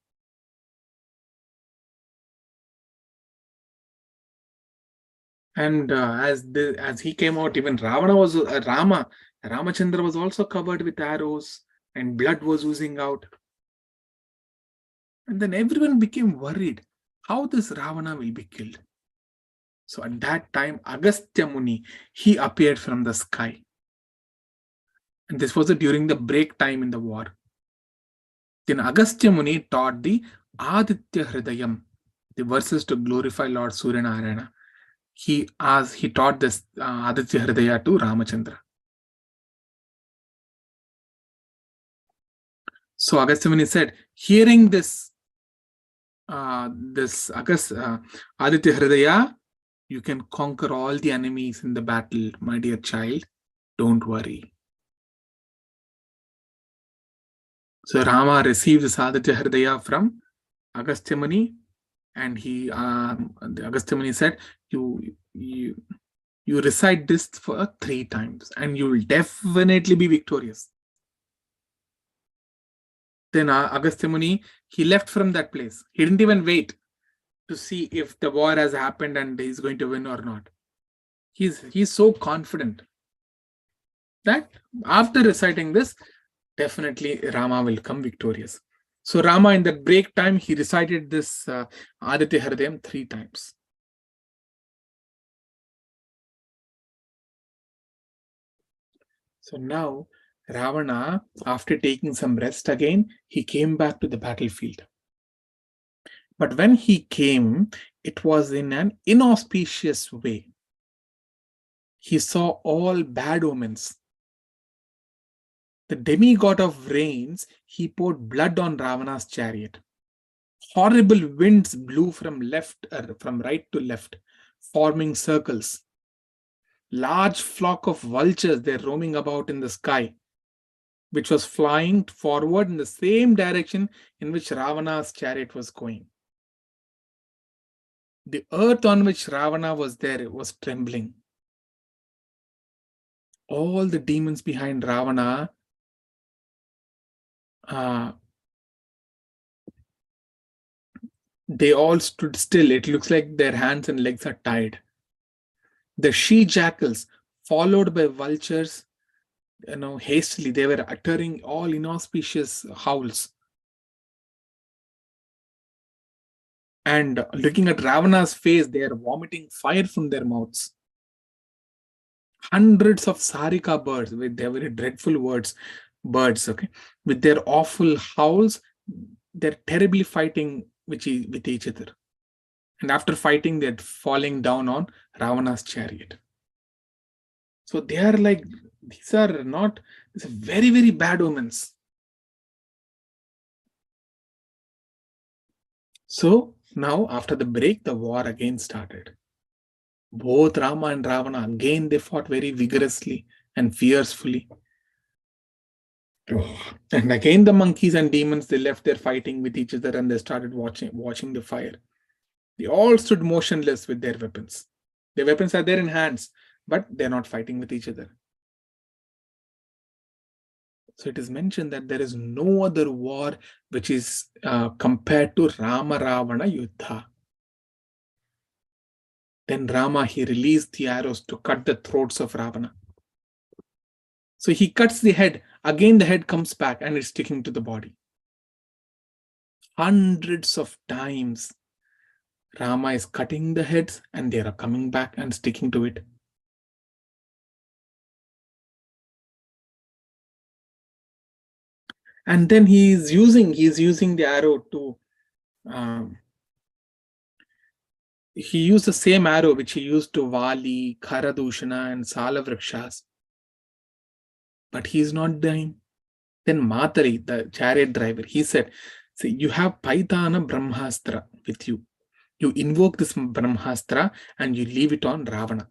And as he came out, even Ramachandra was also covered with arrows and blood was oozing out. And then everyone became worried how this Ravana will be killed. So at that time, Agastya Muni, he appeared from the sky. And this was during the break time in the war. Then Agastya Muni taught the Aditya Hridayam, the verses to glorify Lord Suryanarayana. He taught this Aditya Hridaya to Ramachandra. So Agastya Muni said, hearing this Aditya Hridaya, you can conquer all the enemies in the battle, my dear child. Don't worry. So Rama received this Aditya Hridaya from Agastya Muni, and Agastya Muni said, you recite this for 3 times and you will definitely be victorious. Then Agastya Muni, he left from that place. He didn't even wait to see if the war has happened and he's going to win or not. He's so confident that after reciting this, definitely Rama will come victorious. So Rama, in that break time, he recited this Aditya Hridayam 3 times. So now Ravana, after taking some rest again, he came back to the battlefield. But when he came, it was in an inauspicious way. He saw all bad omens. The demigod of rains, he poured blood on Ravana's chariot. Horrible winds blew from right to left, forming circles. Large flock of vultures, they're roaming about in the sky, which was flying forward in the same direction in which Ravana's chariot was going. The earth on which Ravana was there was trembling. All the demons behind Ravana, they all stood still. It looks like their hands and legs are tied. The she-jackals, followed by vultures, hastily, they were uttering all inauspicious howls. And looking at Ravana's face, they are vomiting fire from their mouths. Hundreds of Sarika birds with their very dreadful birds, okay, with their awful howls, they're terribly fighting with each other. And after fighting, they're falling down on Ravana's chariot. So they are like, these are very, very bad omens. So now after the break, the war again started. Both Rama and Ravana, again they fought very vigorously and fiercely. And again the monkeys and demons, they left their fighting with each other and they started watching the fire. They all stood motionless with their weapons. Their weapons are there in hands, but they're not fighting with each other. So it is mentioned that there is no other war which is compared to Rama Ravana Yuddha. Then Rama, he released the arrows to cut the throats of Ravana. So he cuts the head. Again, the head comes back and it's sticking to the body. Hundreds of times, Rama is cutting the heads and they are coming back and sticking to it. And then he is using the arrow to he used the same arrow which he used to Vali, Kharadushana, and Salavrakshas. But he is not dying. Then Matari, the chariot driver, he said, see, you have Paitana Brahmastra with you. You invoke this Brahmastra and you leave it on Ravana.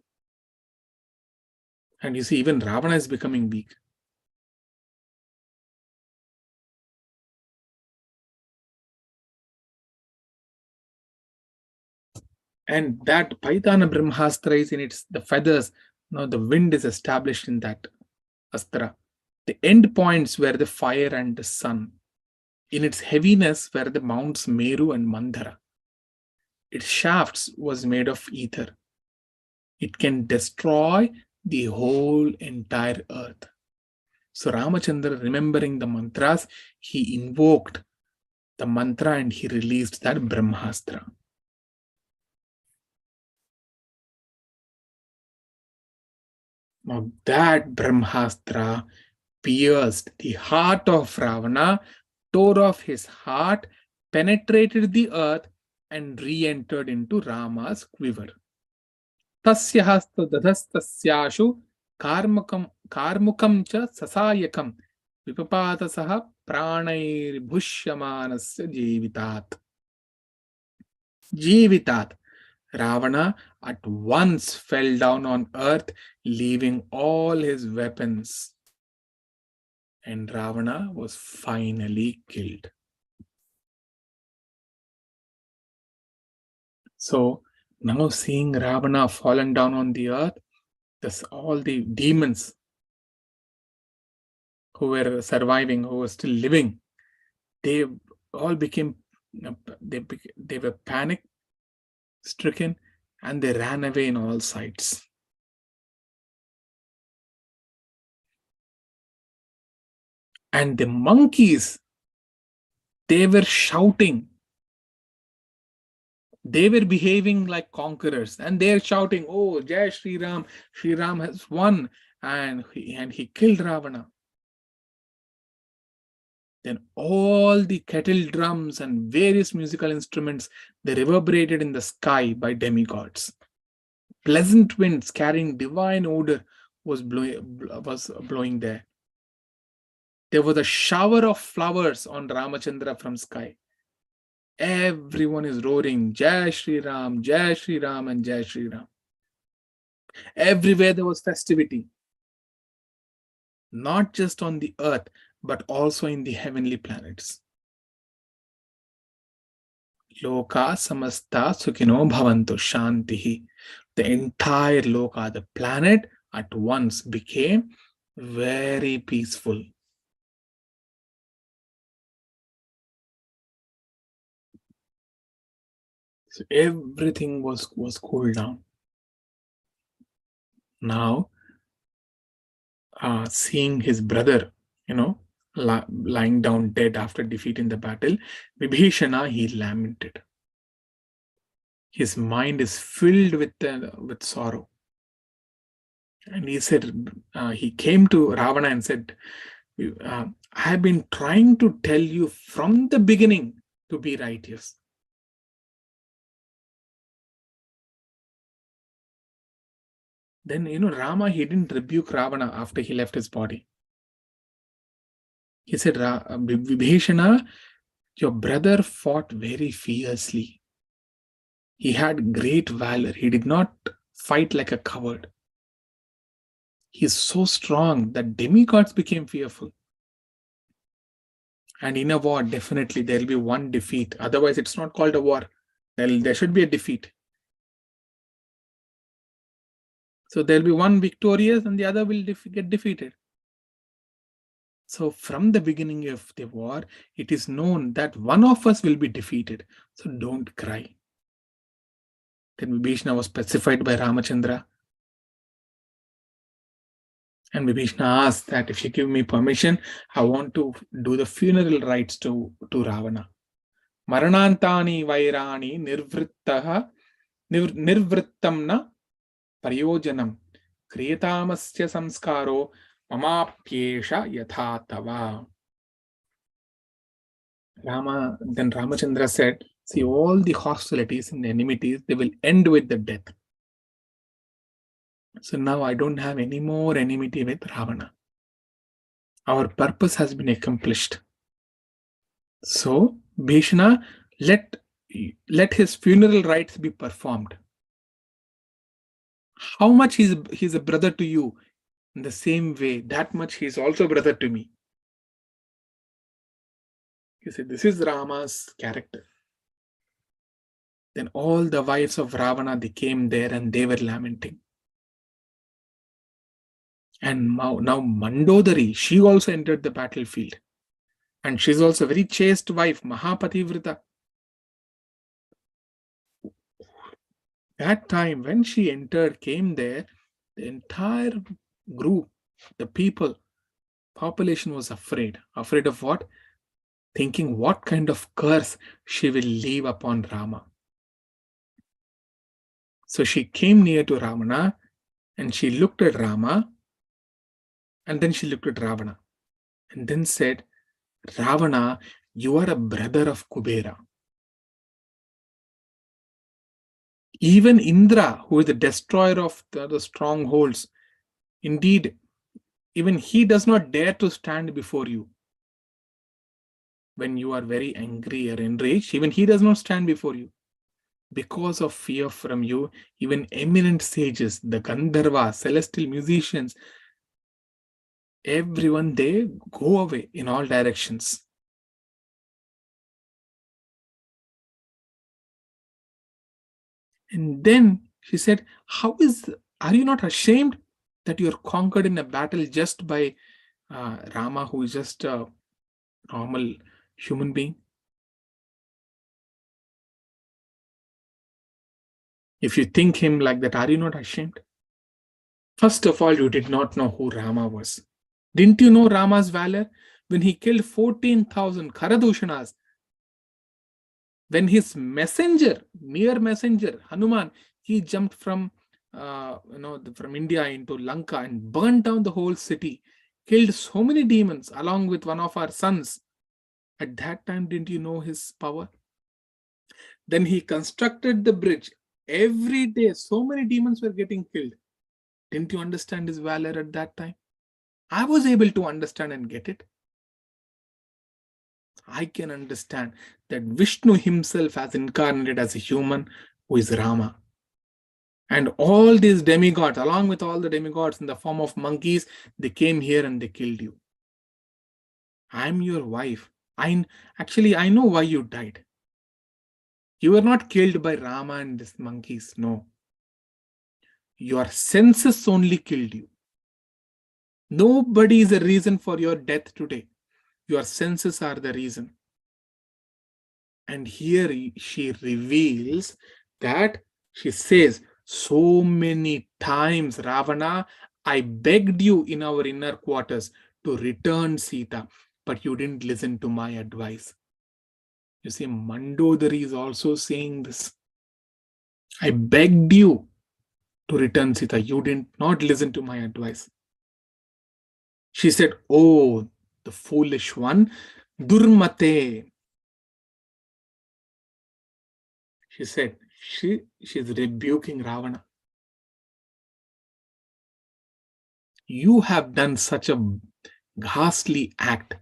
And you see, even Ravana is becoming weak. And that Paitana Brahmastra is in the feathers. Now the wind is established in that astra. The end points were the fire and the sun. In its heaviness were the mounts Meru and Mandara. Its shafts was made of ether. It can destroy the whole entire earth. So Ramachandra, remembering the mantras, he invoked the mantra and he released that Brahmastra. Now that Brahmastra pierced the heart of Ravana, tore off his heart, penetrated the earth, and re-entered into Rama's quiver. Tasya hasta dadhastasyashu karmukam cha sasayakam vipapatasaha pranairibhushyamanasya jivitat. Ravana at once fell down on earth, leaving all his weapons. And Ravana was finally killed. So now seeing Ravana fallen down on the earth, all the demons who were surviving, who were still living, they all became, they were panic stricken and they ran away in all sides. And the monkeys, they were shouting. They were behaving like conquerors and they're shouting, "Oh, Jai Shri Ram, Shri Ram has won," and he killed Ravana. Then all the kettle drums and various musical instruments, they reverberated in the sky by demigods. Pleasant winds carrying divine odor was blowing there. There was a shower of flowers on Ramachandra from sky. Everyone is roaring, Jai Shri Ram, Jai Shri Ram, and Jai Shri Ram. Everywhere there was festivity. Not just on the earth, but also in the heavenly planets. Loka samasta sukhino bhavantu shantihi. The entire Loka, the planet, at once became very peaceful. So everything was cooled down. Now, seeing his brother, lying down dead after defeating the battle, Vibhishana, he lamented. His mind is filled with sorrow. And he said, he came to Ravana and said, I have been trying to tell you from the beginning to be righteous. Then, Rama, he didn't rebuke Ravana after he left his body. He said, Vibhishana, your brother fought very fiercely. He had great valor. He did not fight like a coward. He is so strong that demigods became fearful. And in a war, definitely there will be one defeat. Otherwise, it's not called a war. There should be a defeat. So there will be one victorious and the other will get defeated. So from the beginning of the war, it is known that one of us will be defeated. So don't cry. Then Vibhishana was pacified by Ramachandra. And Vibhishana asked that if you give me permission, I want to do the funeral rites to Ravana. Maranantani vairani nirvrittamna paryojanam kriyatamasya samskaro mamapyesha yathatava. Then Ramachandra said, see, all the hostilities and enmities, they will end with the death. So now I don't have any more enmity with Ravana. Our purpose has been accomplished. So, Bhishana, let his funeral rites be performed. How much he's a brother to you? In the same way, that much he's also a brother to me. He said, this is Rama's character. Then all the wives of Ravana, they came there and they were lamenting. And now Mandodari, she also entered the battlefield. And she's also a very chaste wife, Mahapativrita. That time when she came there, the entire group, the population was afraid. Afraid of what? thinking what kind of curse she will leave upon Rama. So she came near to Ravana and she looked at Rama and then she looked at Ravana and then said, Ravana, you are a brother of Kubera. Even Indra, who is the destroyer of the strongholds, indeed, even he does not dare to stand before you. When you are very angry or enraged, even he does not stand before you. Because of fear from you, even eminent sages, the Gandharva, celestial musicians, everyone, they go away in all directions. And then she said, are you not ashamed that you are conquered in a battle just by Rama, who is just a normal human being? If you think him like that, are you not ashamed? First of all, you did not know who Rama was. Didn't you know Rama's valor? When he killed 14,000 Karadushanas, when his messenger, mere messenger, Hanuman, he jumped from from India into Lanka and burned down the whole city, killed so many demons along with one of our sons. At that time, didn't you know his power? Then he constructed the bridge. Every day, so many demons were getting killed. Didn't you understand his valor at that time? I was able to understand and get it. I can understand that Vishnu himself has incarnated as a human who is Rama. And all these demigods, along with all the demigods in the form of monkeys, they came here and they killed you. I'm your wife. I know why you died. You were not killed by Rama and these monkeys. No. Your senses only killed you. Nobody is a reason for your death today. Your senses are the reason. And here she reveals that she says, so many times, Ravana, I begged you in our inner quarters to return Sita, but you didn't listen to my advice. You see, Mandodari is also saying this. I begged you to return Sita. You did not listen to my advice. She said, oh, the foolish one, Durmate. She said, she's rebuking Ravana. You have done such a ghastly act.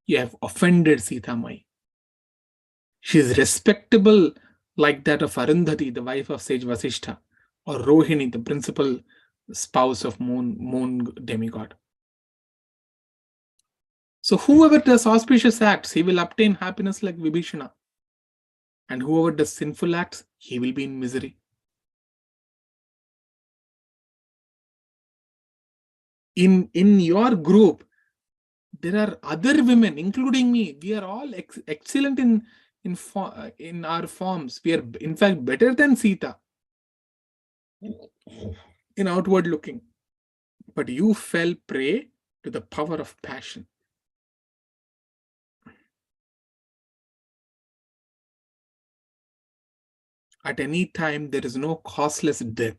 You have offended Sita Mai. She is respectable like that of Arundhati, the wife of sage Vasishtha, or Rohini, the principal spouse of moon demigod. So whoever does auspicious acts, he will obtain happiness like Vibhishana. And whoever does sinful acts, he will be in misery. In your group, there are other women, including me. We are all excellent in our forms. We are, in fact, better than Sita in outward looking. But you fell prey to the power of passion. At any time, there is no causeless death.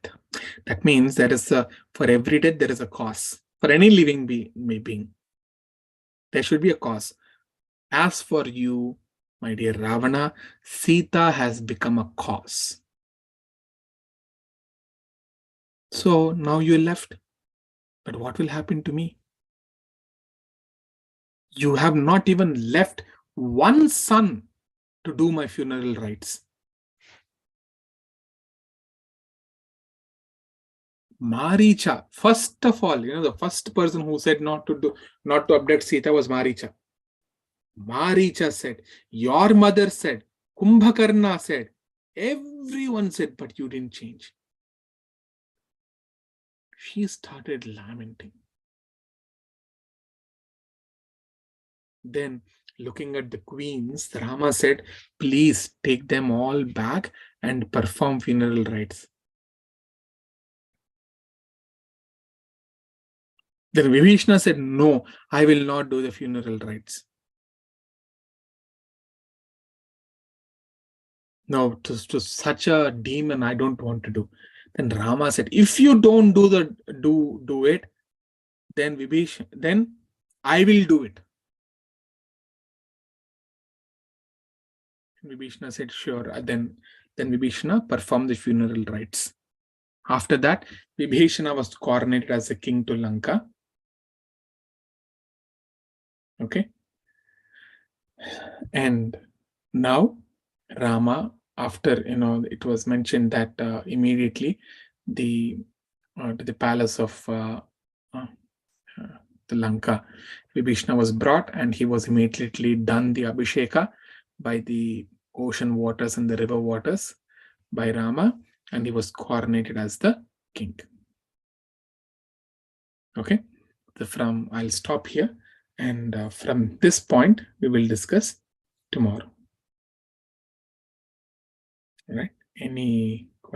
That means for every death, there is a cause. For any living being, there should be a cause. As for you, my dear Ravana, Sita has become a cause. So now you're left. But what will happen to me? You have not even left one son to do my funeral rites. Maricha, first of all, the first person who said not to abduct Sita was Maricha. Maricha said, your mother said, Kumbhakarna said, everyone said, but you didn't change. She started lamenting. Then, looking at the queens, Rama said, please take them all back and perform funeral rites. Then Vibhishana said, no, I will not do the funeral rites. No, to such a demon, I don't want to do. Then Rama said, if you don't do it, then then I will do it. Vibhishana said, sure. Then Vibhishana performed the funeral rites. After that, Vibhishana was coronated as a king to Lanka. Okay. And now Rama, after, it was mentioned that immediately to the palace of the Lanka, Vibhishana was brought, and he was immediately done the Abhisheka by the ocean waters and the river waters by Rama, and he was coronated as the king. Okay, I'll stop here, and from this point we will discuss tomorrow. All right. Any